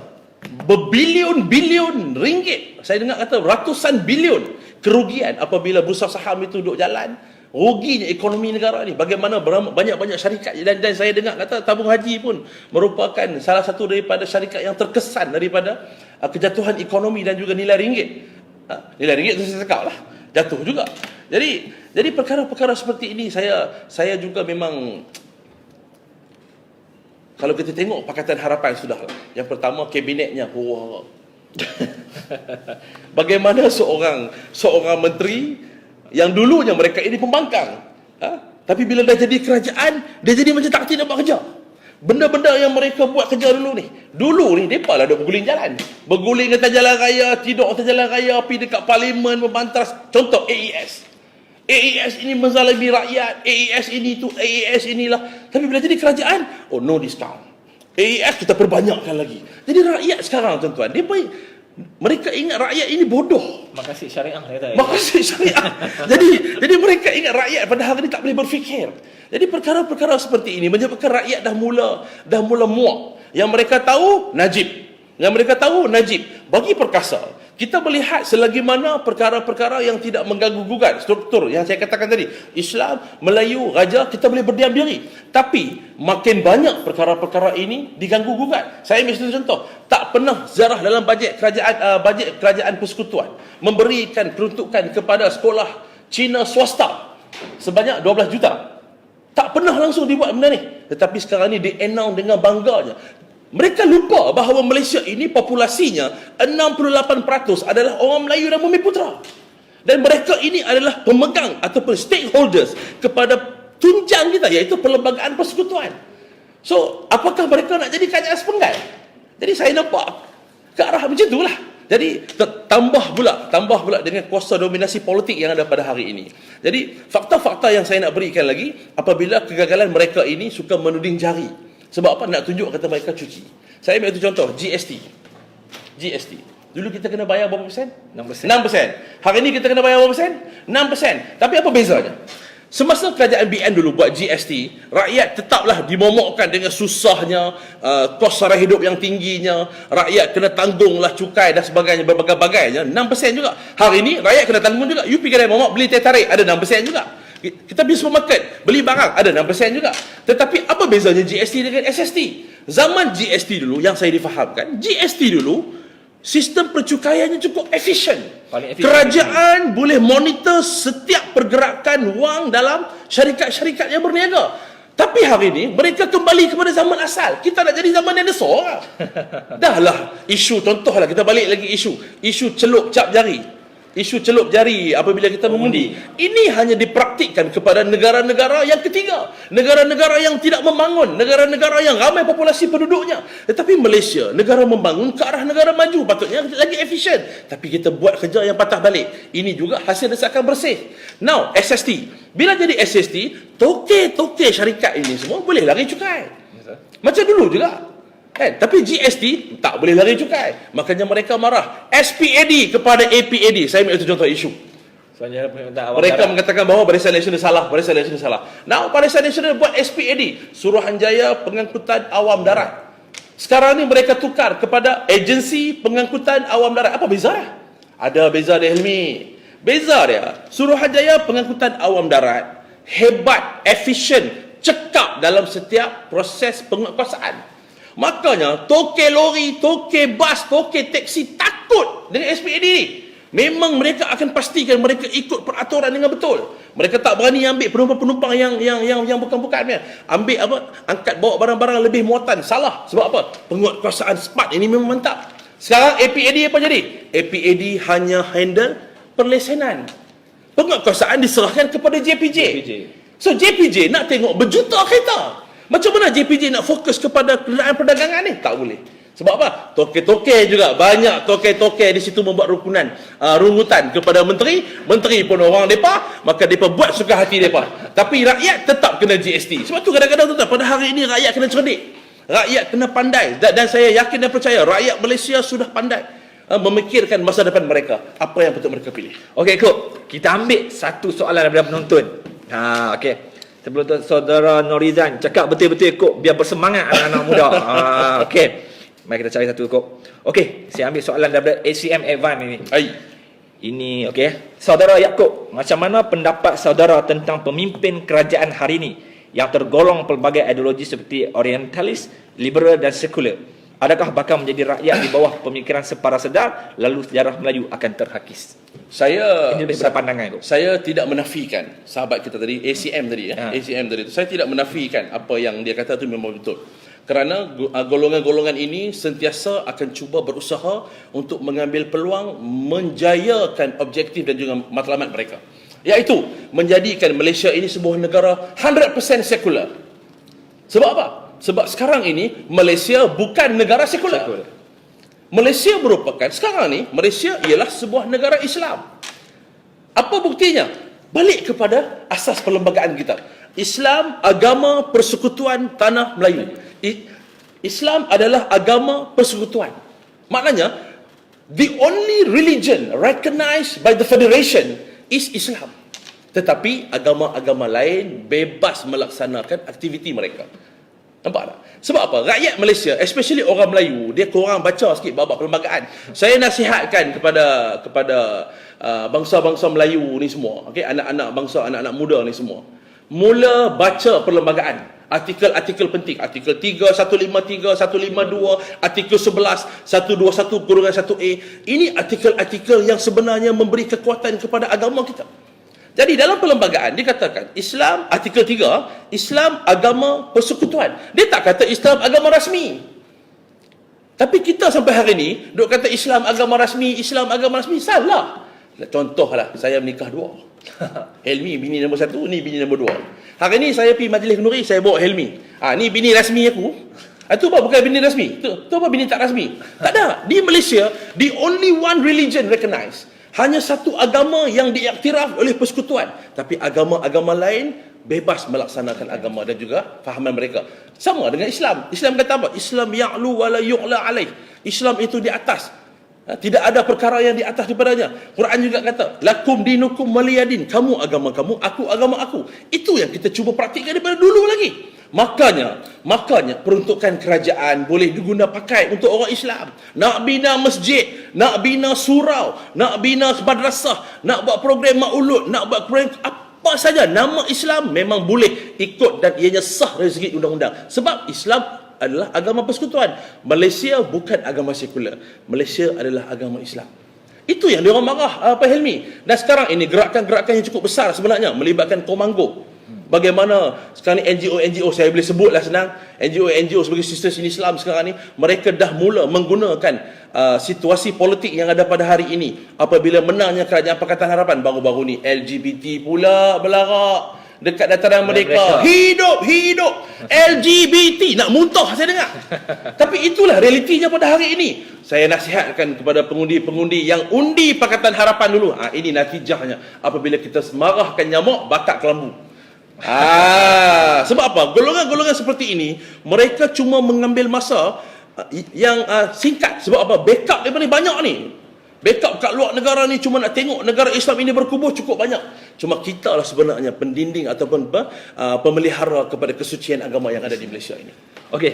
berbilion-bilion ringgit, saya dengar kata ratusan bilion kerugian apabila bursa saham itu duduk jalan. Ruginya ekonomi negara ni, bagaimana banyak-banyak syarikat, dan saya dengar kata tabung haji pun merupakan salah satu daripada syarikat yang terkesan daripada kejatuhan ekonomi dan juga nilai ringgit. Nilai ringgit tu saya cakap lah, jatuh juga. Jadi perkara-perkara seperti ini saya juga memang, kalau kita tengok Pakatan Harapan sudahlah. Yang pertama kabinetnya, bagaimana seorang menteri yang dulunya mereka ini pembangkang, tapi bila dah jadi kerajaan, dia jadi macam tak nak buat kerja. Benda-benda yang mereka buat kerja dulu ni mereka lah duk berguling jalan, berguling atas jalan raya, tidur atas jalan raya, pergi dekat parlimen membantras. Contoh AES ini menzalimi rakyat, AES ini tu, AES inilah. Tapi bila jadi kerajaan, no discount, AES kita perbanyakkan lagi. Jadi rakyat sekarang tuan-tuan, mereka ingat rakyat ini bodoh. Makasih syariah kata. Makasih syariah. jadi mereka ingat rakyat pada hari ini tak boleh berfikir. Jadi perkara-perkara seperti ini menyebabkan rakyat dah mula muak. Yang mereka tahu Najib bagi perkasa. Kita melihat selagi mana perkara-perkara yang tidak mengganggu-gugat struktur yang saya katakan tadi, Islam, Melayu, Raja, kita boleh berdiam diri. Tapi makin banyak perkara-perkara ini diganggu-gugat. Saya ambil satu contoh. Tak pernah sejarah dalam bajet kerajaan persekutuan memberikan peruntukan kepada sekolah Cina swasta sebanyak 12 juta. Tak pernah langsung dibuat benda ni. Tetapi sekarang ni di-announce dengan bangganya. Mereka lupa bahawa Malaysia ini populasinya 68% adalah orang Melayu dan Bumiputera. Dan mereka ini adalah pemegang ataupun stakeholders kepada tunjang kita, iaitu Perlembagaan Persekutuan. So, apakah mereka nak jadi kerajaan sepenggal? Jadi saya nampak ke arah macam itulah. Jadi tambah pula dengan kuasa dominasi politik yang ada pada hari ini. Jadi fakta-fakta yang saya nak berikan lagi, apabila kegagalan mereka ini suka menuding jari. Sebab apa? Nak tunjuk kata mereka cuci. Saya ambil satu contoh, GST. Dulu kita kena bayar berapa persen? 6%. Hari ini kita kena bayar berapa persen? 6%. Tapi apa bezanya? Semasa kerajaan BN dulu buat GST, rakyat tetaplah dimomokkan dengan susahnya, kos sara hidup yang tingginya, rakyat kena tanggunglah cukai dan sebagainya, berbagai-bagainya, 6% juga. Hari ini rakyat kena tanggung juga. You pergi kedai momok beli teh tarik, ada 6% juga. Kita pergi supermarket, beli barang, ada 6% juga. Tetapi apa bezanya GST dengan SST? Zaman GST dulu, yang saya difahamkan, GST dulu, sistem percukaiannya cukup efisien. Kerajaan boleh monitor setiap pergerakan wang dalam syarikat-syarikat yang berniaga. Tapi hari ini mereka kembali kepada zaman asal. Kita nak jadi zaman dinosaur lah. Dah lah isu, contohlah kita balik lagi isu celup cap jari. Isu celup jari apabila kita mengundi. Ini hanya dipraktikkan kepada negara-negara yang ketiga. Negara-negara yang tidak membangun. Negara-negara yang ramai populasi penduduknya. Tetapi Malaysia, negara membangun ke arah negara maju. Patutnya lagi efisien. Tapi kita buat kerja yang patah balik. Ini juga hasil desakan bersih. Now, SST. Bila jadi SST, toke-toke syarikat ini semua boleh lari cukai. Macam dulu juga. Tapi GST tak boleh lari cukai. Makanya mereka marah. SPAD kepada APAD. Saya ambil itu contoh isu. Soalnya Mereka mengatakan bahawa Barisan Nasional salah. Barisan Nasional salah. Now Barisan Nasional buat SPAD, Suruhanjaya Pengangkutan Awam Darat. Sekarang ni mereka tukar kepada Agensi Pengangkutan Awam Darat. Apa beza dia? Ada beza dia, Helmi. Beza dia, Suruhanjaya Pengangkutan Awam Darat hebat, efisien, cekap dalam setiap proses penguatkuasaan. Makanya toke lori, toke bas, toke taksi takut dengan SPAD ni. Memang mereka akan pastikan mereka ikut peraturan dengan betul. Mereka tak berani ambil penumpang-penumpang yang bukan-bukan. Ambil apa? Angkat bawa barang-barang lebih muatan. Salah. Sebab apa? Penguatkuasaan SPAD ini memang mantap. Sekarang APAD apa jadi? APAD hanya handle perlesenan. Penguatkuasaan diserahkan kepada JPJ. So JPJ nak tengok berjuta kereta. Macam mana JPJ nak fokus kepada kenderaan perdagangan ni? Tak boleh. Sebab apa? Toke-toke juga. Banyak toke-toke di situ membuat rungutan kepada menteri. Menteri pun orang mereka, maka mereka buat suka hati mereka. Tapi rakyat tetap kena GST. Sebab tu kadang-kadang pada hari ini rakyat kena cerdik. Rakyat kena pandai. Dan saya yakin dan percaya rakyat Malaysia sudah pandai memikirkan masa depan mereka. Apa yang betul mereka pilih. Okey, Kok. Kita ambil satu soalan daripada penonton. Okey. Sebelum tu saudara Norizan cakap betul-betul Kok, biar bersemangat anak-anak muda. Okey. Mari kita cari satu Kok. Okey, saya ambil soalan daripada ACM Advan ini. Ini okey. Saudara Yaakob, macam mana pendapat saudara tentang pemimpin kerajaan hari ini yang tergolong pelbagai ideologi seperti orientalis, liberal dan sekular? Adakah bakal menjadi rakyat di bawah pemikiran separa sedar, lalu sejarah Melayu akan terhakis? Saya pandangan itu. Saya tidak menafikan sahabat kita tadi, ACM tadi ACM tadi. Saya tidak menafikan apa yang dia kata itu memang betul. Kerana golongan-golongan ini sentiasa akan cuba berusaha untuk mengambil peluang menjayakan objektif dan juga matlamat mereka. Iaitu menjadikan Malaysia ini sebuah negara 100% sekular. Sebab apa? Sebab sekarang ini Malaysia bukan negara sekular. Malaysia merupakan, sekarang ni Malaysia ialah sebuah negara Islam. Apa buktinya? Balik kepada asas perlembagaan kita. Islam, agama persekutuan tanah Melayu. Islam adalah agama persekutuan. Maknanya the only religion recognized by the federation is Islam. Tetapi agama-agama lain bebas melaksanakan aktiviti mereka. Nampak tak? Sebab apa? Rakyat Malaysia, especially orang Melayu, dia kurang baca sikit babak perlembagaan. Saya nasihatkan kepada bangsa-bangsa Melayu ni semua, okey, anak-anak bangsa, anak-anak muda ni semua, mula baca perlembagaan. Artikel-artikel penting, artikel 3, 153, 152, artikel 11, 121-1A. Ini artikel-artikel yang sebenarnya memberi kekuatan kepada agama kita. Jadi dalam perlembagaan dikatakan Islam, artikel 3, Islam agama persekutuan. Dia tak kata Islam agama rasmi. Tapi kita sampai hari ini duk kata Islam agama rasmi, Islam agama rasmi. Salah. Contohlah, saya menikah dua. Helmi bini nombor 1, ni bini nombor 2. Hari ni saya pergi majlis kenduri, saya bawa Helmi. Ni bini rasmi aku. Itu apa bukan bini rasmi? Tu apa bini tak rasmi? Tak ada. Di Malaysia, the only one religion recognized. Hanya satu agama yang diiktiraf oleh persekutuan. Tapi agama-agama lain bebas melaksanakan agama dan juga fahaman mereka. Sama dengan Islam. Islam kata apa? Islam ya'lu wa la yu'la alaih. Islam itu di atas. Tidak ada perkara yang di atas daripadanya. Quran juga kata, lakum dinukum waliyadin. Kamu agama kamu, aku agama aku. Itu yang kita cuba praktikkan daripada dulu lagi. Makanya peruntukan kerajaan boleh diguna pakai untuk orang Islam. Nak bina masjid, nak bina surau, nak bina madrasah, nak buat program maulud, nak buat program apa saja, nama Islam memang boleh ikut dan ianya sah dari segi undang-undang. Sebab Islam adalah agama persekutuan. Malaysia bukan agama sekular. Malaysia adalah agama Islam. Itu yang diorang marah Pak Helmi. Dan sekarang ini gerakan-gerakan yang cukup besar sebenarnya melibatkan Komanggo. Bagaimana sekarang ni NGO saya boleh sebutlah senang, NGO sebagai Sisters in Islam sekarang ni, mereka dah mula menggunakan situasi politik yang ada pada hari ini. Apabila menangnya Kerajaan Pakatan Harapan, baru-baru ni LGBT pula berlarak dekat dataran mereka. Hidup LGBT, nak muntah saya dengar. Tapi itulah realitinya pada hari ini. Saya nasihatkan kepada pengundi-pengundi yang undi Pakatan Harapan dulu. Ini natijahnya apabila kita marahkan nyamuk, bakar kelambu. Sebab apa? Golongan-golongan seperti ini, mereka cuma mengambil masa yang singkat. Sebab apa? Backup daripada banyak ni. Backup kat luar negara ni cuma nak tengok negara Islam ini berkubuh cukup banyak. Cuma kita lah sebenarnya pendinding ataupun pemelihara kepada kesucian agama yang ada di Malaysia ini. Okey,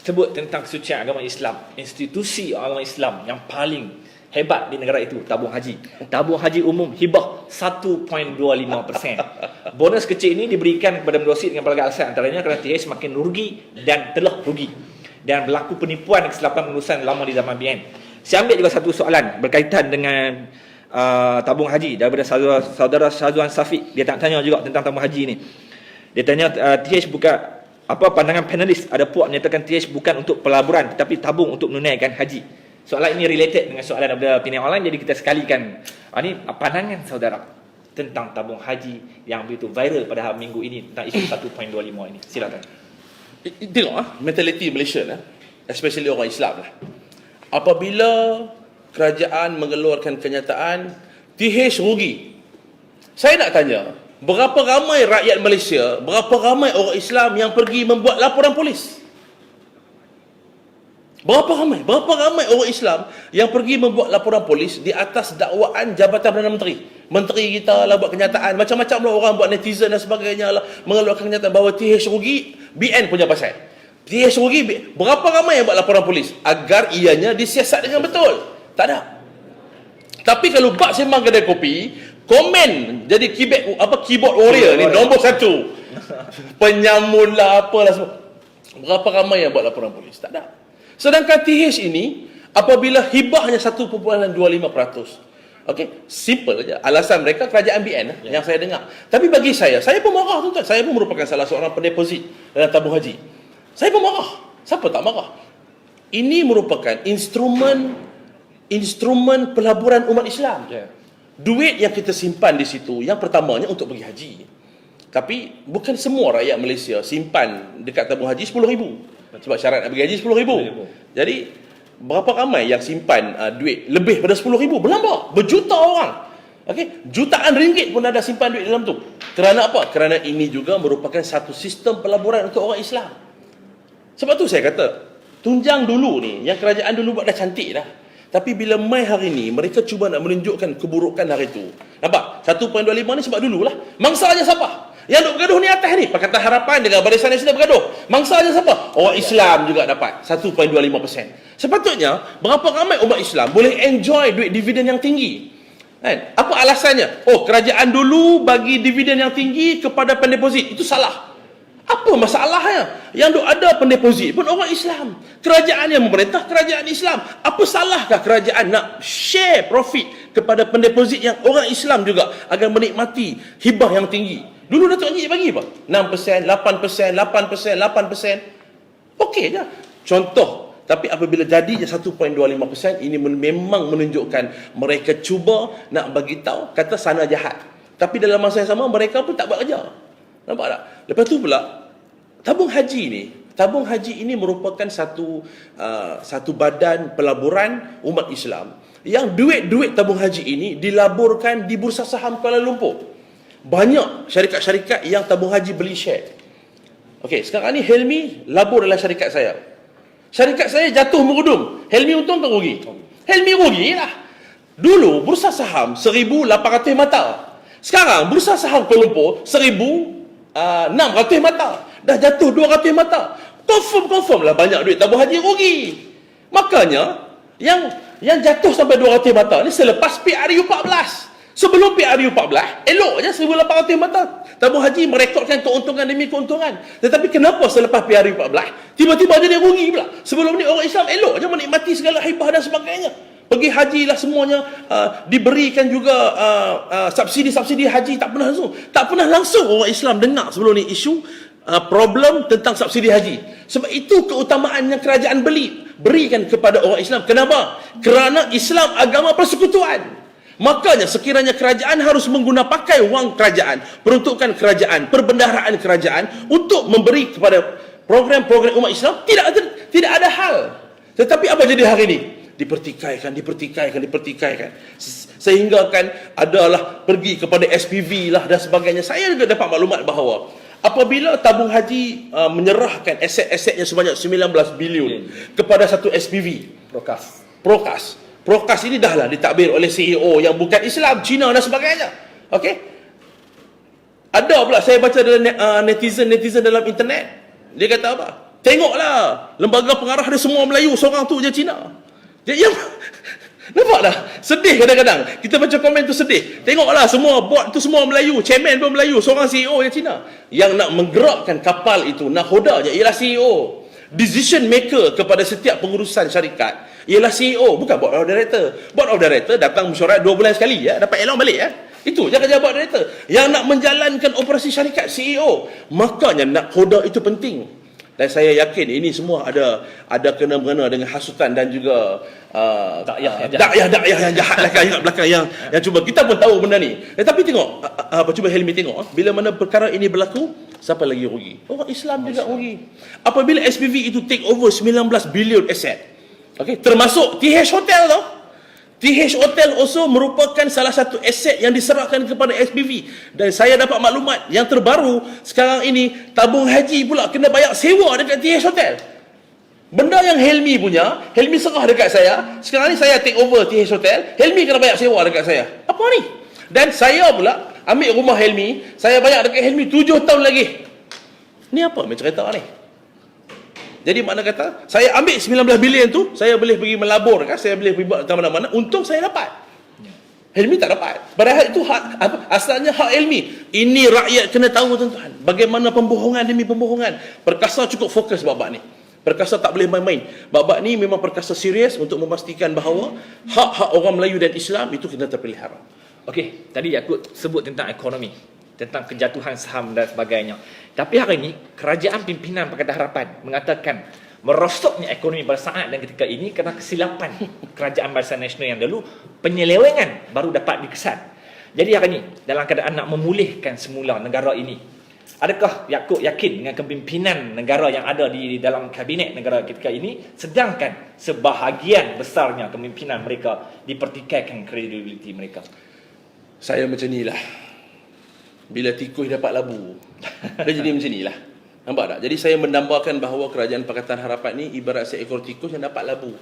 sebut tentang kesucian agama Islam. Institusi agama Islam yang paling hebat di negara itu, tabung haji. Tabung haji umum hibah 1.25%. Bonus kecil ini diberikan kepada menerusi dengan pelbagai alasan, antaranya kerana TH semakin rugi dan telah rugi, dan berlaku penipuan dan kesilapan pengurusan lama di zaman BN. Saya ambil juga satu soalan berkaitan dengan tabung haji daripada saudara Syazwan Safiq. Dia tanya juga tentang tabung haji ni. Dia tanya TH bukan apa pandangan panelis, ada puak menyatakan TH bukan untuk pelaburan tetapi tabung untuk menunaikan haji. Soalan ini related dengan soalan daripada pilihan online, jadi kita sekalikan. Ini pandangan saudara tentang tabung haji yang begitu viral pada hari Minggu ini tentang isu 1.25 ini. Silakan. Tengok mentaliti Malaysia lah, especially orang Islam lah. Apabila kerajaan mengeluarkan kenyataan TH rugi, saya nak tanya, berapa ramai rakyat Malaysia, berapa ramai orang Islam yang pergi membuat laporan polis? Berapa ramai orang Islam yang pergi membuat laporan polis di atas dakwaan Jabatan Perdana Menteri? Menteri kita lah buat kenyataan, macam-macam lah orang buat, netizen dan sebagainya lah mengeluarkan kenyataan bahawa TH rugi, BN punya pasal. TH rugi, berapa ramai yang buat laporan polis agar ianya disiasat dengan betul? Tak ada. Tapi kalau bak sembang kedai kopi, komen jadi keyboard warrior ni nombor satu. Penyamun lah apalah semua. Berapa ramai yang buat laporan polis? Tak ada. Sedangkan TH ini apabila hibahnya 1.25%. Okey, simple saja. Alasan mereka kerajaan BN yang saya dengar. Tapi bagi saya pun marah tuan-tuan. Saya pun merupakan salah seorang pendeposit dalam tabung haji. Saya pun marah. Siapa tak marah? Ini merupakan instrumen pelaburan umat Islam. Duit yang kita simpan di situ, yang pertamanya untuk pergi haji. Tapi bukan semua rakyat Malaysia simpan dekat tabung haji 10,000. Sebab syarat nak pergi haji 10,000. Jadi berapa ramai yang simpan duit lebih pada 10,000? Berlambak, berjuta orang. Okey, jutaan ringgit pun ada simpan duit dalam tu. Kerana apa? Kerana ini juga merupakan satu sistem pelaburan untuk orang Islam. Sebab tu saya kata, tunjang dulu ni, yang kerajaan dulu buat dah cantik dah. Tapi bila mai hari ni, mereka cuba nak menunjukkan keburukan hari tu. Nampak? 1.25 ni sebab dululah. Mangsanya siapa? Yang duk bergaduh ni atas ni, Pakatan Harapan dengan Barisan Nasional bergaduh. Mangsanya siapa? Orang Islam juga dapat 1.25%. Sepatutnya, berapa ramai umat Islam boleh enjoy duit dividen yang tinggi? Kan? Apa alasannya? Kerajaan dulu bagi dividen yang tinggi kepada pendeposit. Itu salah. Apa masalahnya? Yang duk ada pendeposit pun orang Islam. Kerajaan yang memerintah, kerajaan Islam. Apa salahkah kerajaan nak share profit kepada pendeposit yang orang Islam juga agar menikmati hibah yang tinggi? Dulu Datuk Haji bagi apa? 6%, 8%, 8%, 8%. Okey je. Contoh. Tapi apabila jadinya 1.25%, ini memang menunjukkan mereka cuba nak bagi tahu kata sana jahat. Tapi dalam masa yang sama mereka pun tak buat kerja. Nampak tak? Lepas tu pula tabung haji ini merupakan satu badan pelaburan umat Islam yang duit-duit tabung haji ini dilaburkan di Bursa Saham Kuala Lumpur. Banyak syarikat-syarikat yang tabung haji beli share. Okey, sekarang ni Helmi labur dalam syarikat saya. Syarikat saya jatuh merudum. Helmi untung ke rugi? Helmi rugi lah. Dulu bursa saham 1,800 mata. Sekarang bursa saham Kuala Lumpur 1,600 mata. Dah jatuh 200 mata. Confirm lah banyak duit tabung haji rugi. Makanya yang jatuh sampai 200 mata ni selepas PRU14. Sebelum PRU14, elok je 1,800 mata. Tabung haji merekodkan keuntungan demi keuntungan. Tetapi kenapa selepas PRU14, tiba-tiba dia rugi pula? Sebelum ni orang Islam elok je menikmati segala hibah dan sebagainya. Pergi haji lah semuanya, diberikan juga subsidi haji. Tak pernah langsung orang Islam dengar sebelum ni isu problem tentang subsidi haji. Sebab itu keutamaan yang kerajaan berikan kepada orang Islam. Kenapa? Kerana Islam agama persekutuan. Makanya sekiranya kerajaan harus pakai wang kerajaan, peruntukan kerajaan, perbendaharaan kerajaan untuk memberi kepada program-program umat Islam, tidak ada hal. Tetapi apa jadi hari ini? Dipertikaikan. Sehingga kan adalah pergi kepada SPV lah dan sebagainya. Saya juga dapat maklumat bahawa apabila tabung haji menyerahkan aset-asetnya sebanyak 19 bilion kepada satu SPV, Prokas ini dahlah ditadbir oleh CEO yang bukan Islam, Cina dan sebagainya. Okey? Ada pula saya baca dalam netizen dalam internet. Dia kata apa? Tengoklah, lembaga pengarah dia semua Melayu, seorang tu je Cina. Dia nampak dah? Sedih kadang-kadang. Kita baca komen tu sedih. Tengoklah semua board tu semua Melayu, chairman pun Melayu, seorang CEO yang Cina. Yang nak menggerakkan kapal itu, nakhodanya ialah CEO. Decision maker kepada setiap pengurusan syarikat ialah CEO, bukan board of director. Board of director datang mesyuarat 2 bulan sekali, dapat elok balik. Itu je kerja board director. Yang nak menjalankan operasi syarikat, CEO. Makanya nakhoda itu penting. Dan saya yakin ini semua ada kena-mengena dengan hasutan dan juga dakwah yang jahat lah kat belakang yang cuba. Kita pun tahu benda ni. Tetapi tengok, cuba Helmi tengok, bila mana perkara ini berlaku, siapa lagi rugi? Orang Islam juga rugi. Apabila SPV itu take over 19 bilion aset, okay, termasuk TH Hotel tau. TH Hotel also merupakan salah satu aset yang diserahkan kepada SPV. Dan saya dapat maklumat yang terbaru sekarang ini, tabung haji pula kena bayar sewa dekat TH Hotel. Benda yang Helmi punya, Helmi serah dekat saya. Sekarang ni saya take over TH Hotel, Helmi kena bayar sewa dekat saya. Apa ni? Dan saya pula ambil rumah Helmi, saya bayar dekat Helmi 7 tahun lagi. Ni apa macam cerita ni? Jadi makna kata, saya ambil 19 bilion tu, saya boleh pergi melabur kan, saya boleh pergi buat ke mana-mana, untung saya dapat. Helmi tak dapat. Padahal itu asalnya hak Helmi. Ini rakyat kena tahu tuan-tuan, bagaimana pembohongan demi pembohongan. Perkasa cukup fokus bab ni. Perkasa tak boleh main-main. Bab ni memang perkasa serius untuk memastikan bahawa hak-hak orang Melayu dan Islam itu kena terpelihara. Okey, tadi aku sebut tentang ekonomi, tentang kejatuhan saham dan sebagainya. Tapi hari ini kerajaan pimpinan Pakatan Harapan mengatakan merosotnya ekonomi pada saat dan ketika ini kerana kesilapan kerajaan Barisan Nasional yang dulu, penyelewengan baru dapat dikesan. Jadi hari ini dalam keadaan nak memulihkan semula negara ini, adakah Yaakob yakin dengan kepimpinan negara yang ada di dalam kabinet negara ketika ini, sedangkan sebahagian besarnya kepimpinan mereka dipertikaikan kredibiliti mereka? Saya macam ni lah. Bila tikus dapat labu, dia jadi macam ni lah. Nampak tak? Jadi saya mendambakan bahawa kerajaan Pakatan Harapan ni ibarat seekor tikus yang dapat labu.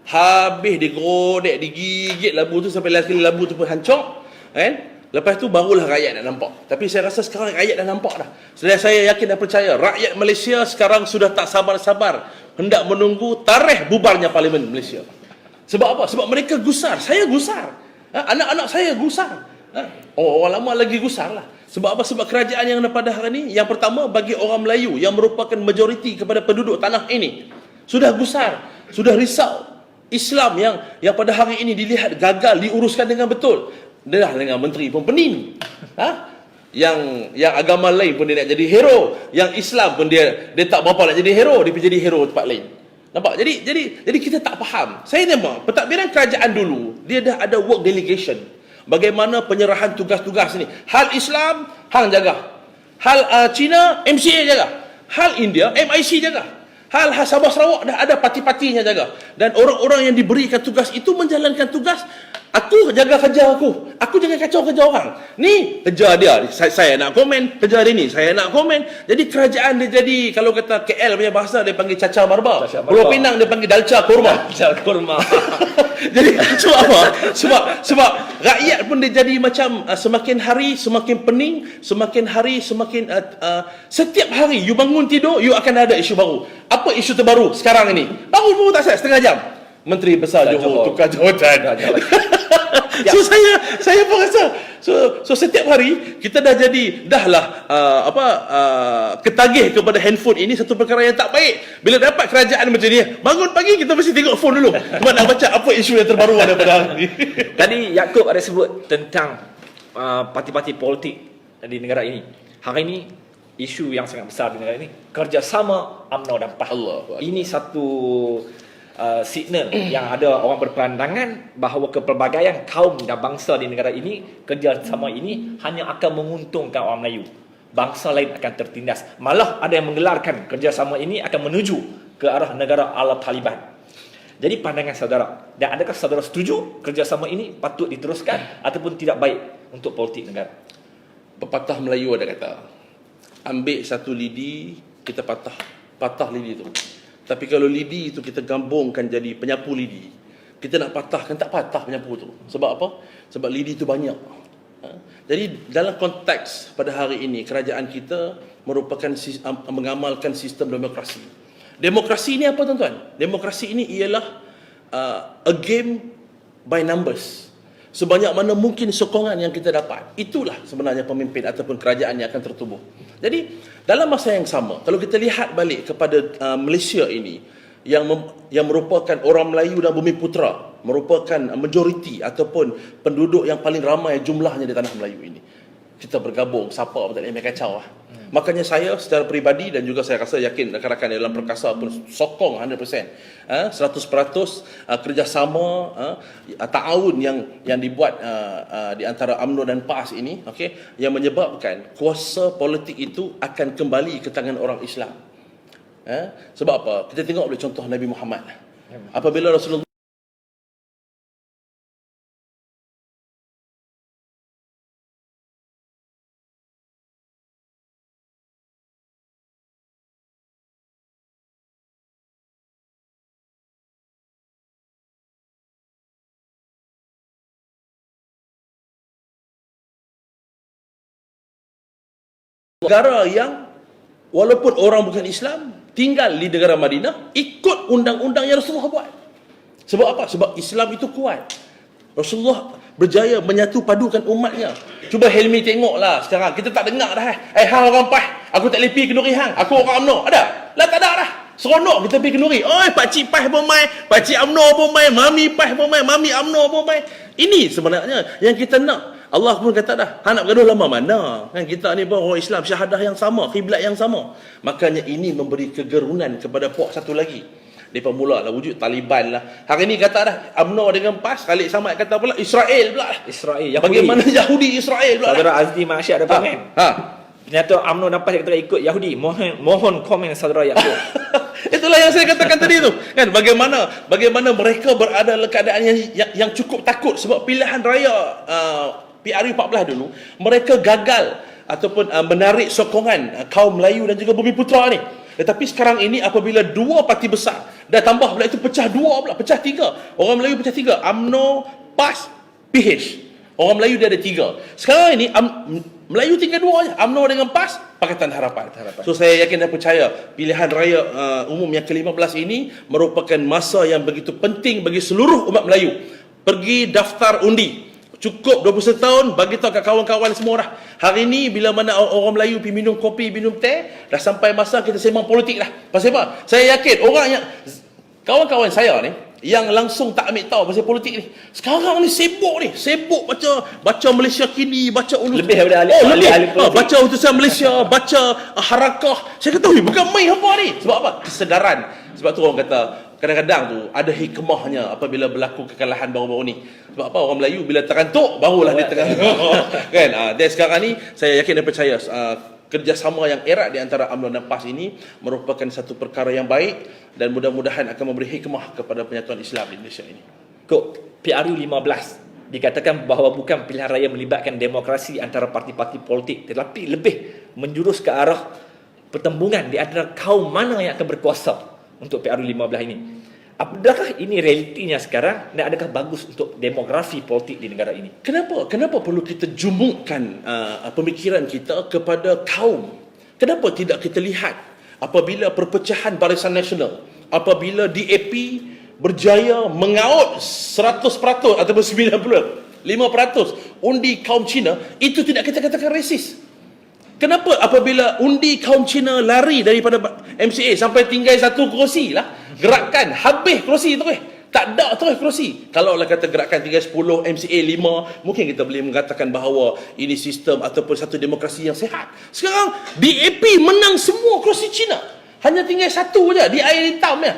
Habis digerodek, digigit labu tu sampai last kali labu tu pun hancur, kan? Lepas tu barulah rakyat nak nampak. Tapi saya rasa sekarang rakyat dah nampak dah. Saya yakin dan percaya rakyat Malaysia sekarang sudah tak sabar-sabar hendak menunggu tarikh bubarnya Parlimen Malaysia. Sebab apa? Sebab mereka gusar. Saya gusar. Anak-anak saya gusar. Orang lama lagi gusar lah. Sebab apa? Sebab kerajaan yang ada pada hari ini, yang pertama bagi orang Melayu yang merupakan majoriti kepada penduduk tanah ini, sudah gusar, sudah risau. Islam yang pada hari ini dilihat gagal diuruskan dengan betul. Dah dengan menteri pun pening. Yang agama lain pun dia nak jadi hero, yang Islam pun dia tak berapa nak jadi hero, dia pergi jadi hero tempat lain. Nampak? Jadi kita tak faham. Saya nampak pentadbiran kerajaan dulu, dia dah ada work delegation. Bagaimana penyerahan tugas-tugas ni. Hal Islam, hang jaga. Hal Cina, MCA jaga. Hal India, MIC jaga. Hal Sabah Sarawak dah ada parti-partinya jaga. Dan orang-orang yang diberikan tugas itu menjalankan tugas. Aku jaga kerja aku. Aku jangan kacau kerja orang. Ni kerja dia. Saya nak komen. Kerja dia ni saya nak komen. Jadi kerajaan dia jadi, kalau kata KL punya bahasa, dia panggil caca barba. Pulau Pinang dia panggil dalca kurma. Dalca kurma. Jadi sebab apa? Sebab rakyat pun dia jadi macam semakin hari semakin pening, semakin hari semakin setiap hari you bangun tidur, you akan ada isu baru. Apa isu terbaru sekarang ini? Baru tak saya setengah jam. Menteri Besar Johor tukar jawatan. saya pun rasa so setiap hari kita ketagih kepada handphone ini satu perkara yang tak baik. Bila dapat kerajaan macam ni, bangun pagi kita mesti tengok phone dulu. Cuma nak baca apa isu yang terbaru ada pada hari ni. Tadi Yaakob ada sebut tentang parti-parti politik di negara ini. Hari ini isu yang sangat besar di negara ini, kerjasama UMNO dan PAS. Ini satu signal yang ada orang berpandangan bahawa kepelbagaian kaum dan bangsa di negara ini, kerjasama ini hanya akan menguntungkan orang Melayu. Bangsa lain akan tertindas. Malah ada yang menggelarkan kerjasama ini akan menuju ke arah negara ala Taliban. Jadi pandangan saudara, dan adakah saudara setuju kerjasama ini patut diteruskan ataupun tidak baik untuk politik negara? Pepatah Melayu ada kata, ambil satu lidi, kita patah lidi tu. Tapi kalau lidi itu kita gabungkan jadi penyapu lidi, kita nak patahkan tak patah penyapu tu. Sebab apa? Sebab lidi itu banyak. Jadi dalam konteks pada hari ini, kerajaan kita merupakan mengamalkan sistem demokrasi. Demokrasi ini apa tuan-tuan? Demokrasi ini ialah a game by numbers. Sebanyak mana mungkin sokongan yang kita dapat, itulah sebenarnya pemimpin ataupun kerajaan yang akan tertubuh. Jadi dalam masa yang sama, kalau kita lihat balik kepada Malaysia ini yang merupakan orang Melayu dan Bumiputera, merupakan majoriti ataupun penduduk yang paling ramai jumlahnya di tanah Melayu ini, kita bergabung, siapa pun tak boleh kacau lah. Makanya saya secara peribadi dan juga saya rasa yakin rakan-rakan dalam perkasa pun sokong 100%, 100% kerjasama, ta'awun yang dibuat di antara UMNO dan PAS ini, yang menyebabkan kuasa politik itu akan kembali ke tangan orang Islam. Sebab apa? Kita tengok boleh contoh Nabi Muhammad. Apabila Rasulullah negara yang walaupun orang bukan Islam tinggal di negara Madinah, ikut undang-undang yang Rasulullah buat. Sebab apa? Sebab Islam itu kuat. Rasulullah berjaya menyatu padukan umatnya. Cuba Helmi tengoklah sekarang, kita tak dengar dah. Hang orang PAS, aku tak boleh pergi kenduri hang. Aku orang UMNO. Ada? Lah tak ada dah. Seronok kita pergi kenduri. Pakcik PAS pun main, pakcik UMNO pun main, mami PAS pun main, mami UMNO pun main. Ini sebenarnya yang kita nak. Allah pun kata dah, hang nak bergaduh lama mana? Kan kita ni pun orang Islam, syahadah yang sama, kiblat yang sama. Makanya ini memberi kegerunan kepada puak satu lagi. Mereka mula lah wujud Taliban lah. Hari ni kata dah, UMNO dengan PAS, Khalid Samad kata pula Israel pula. Israel, Yahudi. Bagaimana Yahudi Israel pula. Saudara Azdi Masyad ada komen. Ternyata UMNO dan PAS kata ikut Yahudi. Mohon komen saudara Yaakob. Itulah yang saya katakan tadi tu. Kan bagaimana mereka berada dalam keadaan yang cukup takut sebab pilihan raya PRU 14 dulu mereka gagal ataupun menarik sokongan kaum Melayu dan juga Bumiputera ni. Tetapi sekarang ini apabila dua parti besar dah tambah pula itu pecah dua pula, pecah tiga. Orang Melayu pecah tiga, UMNO, PAS, PH. Orang Melayu dia ada tiga. Sekarang ini Melayu tinggal dua je, UMNO dengan PAS, Pakatan Harapan. So saya yakin dan percaya pilihan raya umum yang ke-15 ini merupakan masa yang begitu penting bagi seluruh umat Melayu. Pergi daftar undi. Cukup 21 tahun, bagi tahu kat kawan-kawan semua dah. Hari ni bila mana orang Melayu pergi minum kopi, minum teh, dah sampai masa kita sembang politik dah. Pasal apa? Saya yakin orang yang kawan-kawan saya ni yang langsung tak ambil tahu pasal politik ni, sekarang ni sibuk baca Malaysia Kini, baca lebih daripada ahli politik. Baca utusan Malaysia, baca Harakah. Saya kata, bukan main apa ni. Sebab apa? Kesedaran. Sebab tu orang kata kadang-kadang tu ada hikmahnya apabila berlaku kekalahan baru-baru ni. Sebab apa? Orang Melayu bila terantuk barulah dia tengah kan. Dan sekarang ni saya yakin dan percaya kerjasama yang erat di antara UMNO dan PAS ini merupakan satu perkara yang baik dan mudah-mudahan akan memberi hikmah kepada penyatuan Islam di Malaysia ini. Kok PRU 15 dikatakan bahawa bukan pilihan raya melibatkan demokrasi antara parti-parti politik, tetapi lebih menjurus ke arah pertembungan di antara kaum mana yang akan berkuasa untuk PRU 15 ini. Apakah ini realitinya sekarang dan adakah bagus untuk demografi politik di negara ini? Kenapa perlu kita jumukkan pemikiran kita kepada kaum? Kenapa tidak kita lihat apabila perpecahan Barisan Nasional, apabila DAP berjaya mengaut 100% ataupun 5% undi kaum Cina, itu tidak kita katakan resis. Kenapa apabila undi kaum Cina lari daripada MCA sampai tinggal satu kerusi lah, gerakan habis kerusi tu tak ada terus kerusi. Kalau lah kata gerakan tinggal 10, MCA 5, mungkin kita boleh mengatakan bahawa ini sistem ataupun satu demokrasi yang sihat. Sekarang DAP menang semua kerusi Cina, hanya tinggal satu je di air hitam ya.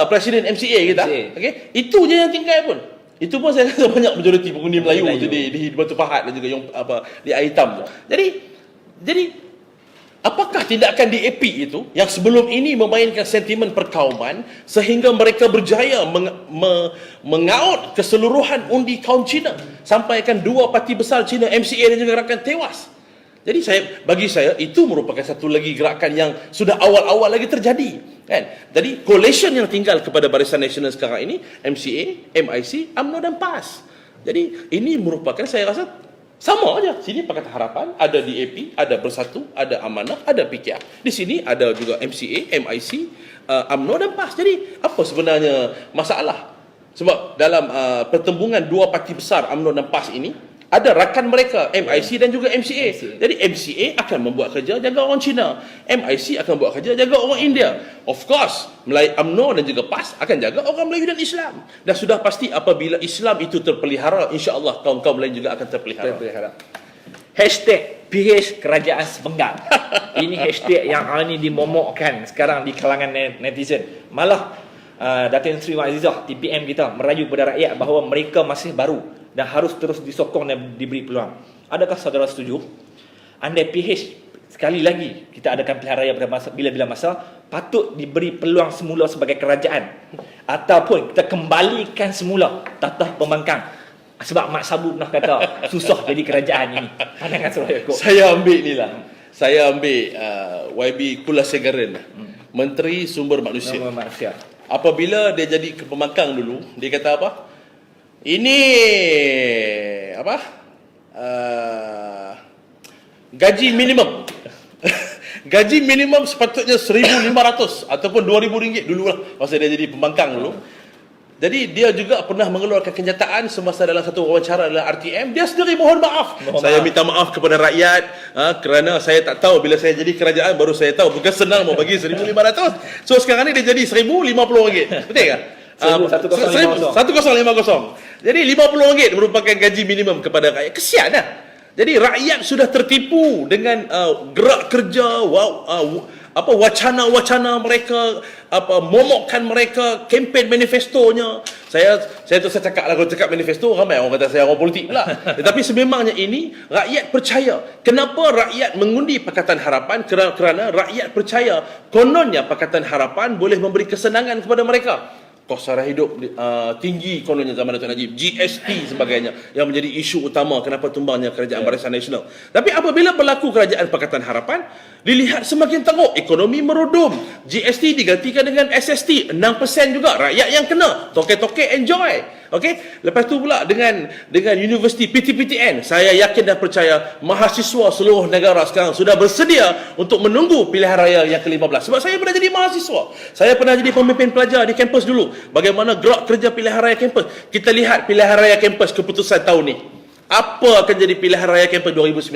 Presiden MCA kita, okey, itu je yang tinggal pun. Itu pun saya rasa banyak majoriti pengundi Melayu tu di Batu Pahat dan juga yang di air hitam tu. Jadi apakah tindakan DAP itu yang sebelum ini memainkan sentimen perkauman sehingga mereka berjaya mengaut keseluruhan undi kaum Cina sampaikan dua parti besar Cina, MCA dan juga rakan tewas. Jadi bagi saya itu merupakan satu lagi gerakan yang sudah awal-awal lagi terjadi, kan? Jadi coalition yang tinggal kepada Barisan Nasional sekarang ini MCA, MIC, UMNO dan PAS. Jadi ini merupakan, saya rasa sama aja. Sini Pakatan Harapan, ada DAP, ada Bersatu, ada Amanah, ada PKR. Di sini ada juga MCA, MIC, UMNO dan PAS. Jadi apa sebenarnya masalah? Sebab dalam pertembungan dua parti besar UMNO dan PAS ini, ada rakan mereka MIC dan juga MCA. Jadi MCA akan membuat kerja jaga orang Cina, MIC akan buat kerja jaga orang India. Of course, UMNO dan juga PAS akan jaga orang Melayu dan Islam. Dan sudah pasti apabila Islam itu terpelihara, insya-Allah kaum-kaum lain juga akan terpelihara. Hashtag PH Kerajaan Sepenggal. Ini hashtag yang ini dimomokkan sekarang di kalangan netizen. Malah Datin Sri Wan Azizah, TPM kita, merayu kepada rakyat bahawa mereka masih baru dan harus terus disokong dan diberi peluang. Adakah saudara setuju? Andai PH sekali lagi kita adakan pilihan raya pada masa bila-bila masa, patut diberi peluang semula sebagai kerajaan ataupun kita kembalikan semula tatah pembangkang. Sebab Mak Sabu pernah kata susah jadi kerajaan ini. Pandangan saudara Yaakob. Saya ambil ni lah. Saya ambil YB Kulasegaran, Menteri Sumber Manusia. Apabila dia jadi pembangkang dulu, dia kata apa? Ini apa? Gaji minimum. Gaji minimum sepatutnya 1,500 ataupun 2,000 ringgit dulu lah masa dia jadi pembangkang dulu. Jadi dia juga pernah mengeluarkan kenyataan semasa dalam satu wawancara dalam RTM, dia sendiri mohon maaf. Saya minta maaf kepada rakyat kerana saya tak tahu bila saya jadi kerajaan baru saya tahu bukan senang mau bagi 1,500. So sekarang ni dia jadi 1,050 ringgit. Betul tak? 1050. Jadi 50 ringgit merupakan gaji minimum kepada rakyat. Kesian lah. Jadi rakyat sudah tertipu dengan gerak kerja, wacana-wacana mereka, momokkan mereka, kempen manifestonya. Saya cakap lah, kalau cakap manifesto ramai orang kata saya orang politik pula. Tetapi sememangnya ini rakyat percaya. Kenapa rakyat mengundi Pakatan Harapan? Kerana rakyat percaya kononnya Pakatan Harapan boleh memberi kesenangan kepada mereka. Kos sara hidup tinggi kononnya zaman Datuk Najib, GST sebagainya yang menjadi isu utama kenapa tumbangnya kerajaan Barisan Nasional. Tapi apabila berlaku kerajaan Pakatan Harapan, dilihat semakin teruk, ekonomi merudum, GST digantikan dengan SST, 6% juga rakyat yang kena, toke-toke enjoy. Okey, lepas tu pula dengan universiti PTPTN, saya yakin dan percaya mahasiswa seluruh negara sekarang sudah bersedia untuk menunggu pilihan raya yang ke-15. Sebab saya pernah jadi mahasiswa, saya pernah jadi pemimpin pelajar di kampus dulu. Bagaimana gerak kerja pilihan raya kampus. Kita lihat pilihan raya kampus keputusan tahun ni. Apa akan jadi pilihan raya kampus 2019?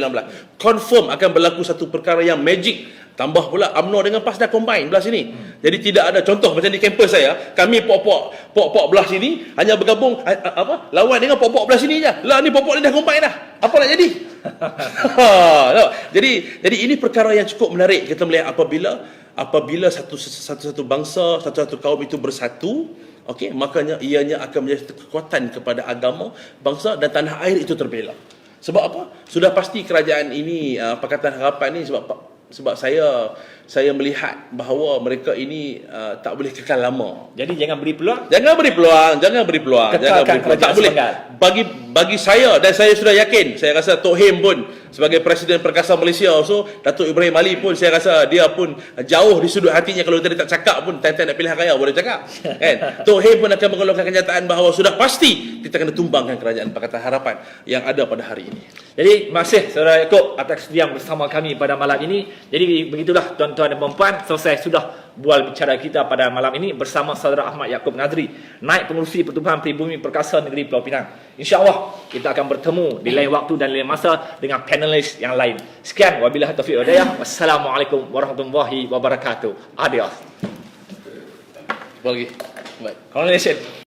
Confirm akan berlaku satu perkara yang magic. Tambah pula UMNO dengan PAS dah combine belah sini. Jadi tidak ada contoh macam di kampus saya, kami pok-pok belah sini hanya bergabung lawan dengan pok-pok belah sini je. Lah ni pok-pok ni dah combine dah. Apa nak jadi? Jadi ini perkara yang cukup menarik kita melihat apabila satu bangsa, satu kaum itu bersatu, okey, makanya ianya akan menjadi kekuatan kepada agama, bangsa dan tanah air itu terbela. Sebab apa? Sudah pasti kerajaan ini, Pakatan Harapan ini, sebab saya melihat bahawa mereka ini tak boleh kekal lama. Jadi jangan beri peluang. Jangan beri peluang. Tak boleh. Bagi saya, dan saya sudah yakin, saya rasa Tok Him pun sebagai Presiden Perkasa Malaysia, so Datuk Ibrahim Ali pun saya rasa dia pun jauh di sudut hatinya. Kalau dia tak cakap pun time-time nak pilihan raya boleh cakap. Kan? Tok Him pun akan mengeluarkan kenyataan bahawa sudah pasti kita kena tumbangkan kerajaan Pakatan Harapan yang ada pada hari ini. Jadi terima kasih saudara Yaakob atas diam bersama kami pada malam ini. Jadi begitulah tuan-tuan dan puan-puan, selesai sudah bual bicara kita pada malam ini bersama Saudara Ahmad Yaakob Nazri, Naib Pengerusi Pertubuhan Pribumi Perkasa Negeri Pulau Pinang. InsyaAllah kita akan bertemu di lain waktu dan lain masa dengan panelis yang lain. Sekian, wabillahi taufiq wal hidayah. Wassalamualaikum warahmatullahi wabarakatuh. Adios. Apa lagi? Baik. Congratulations.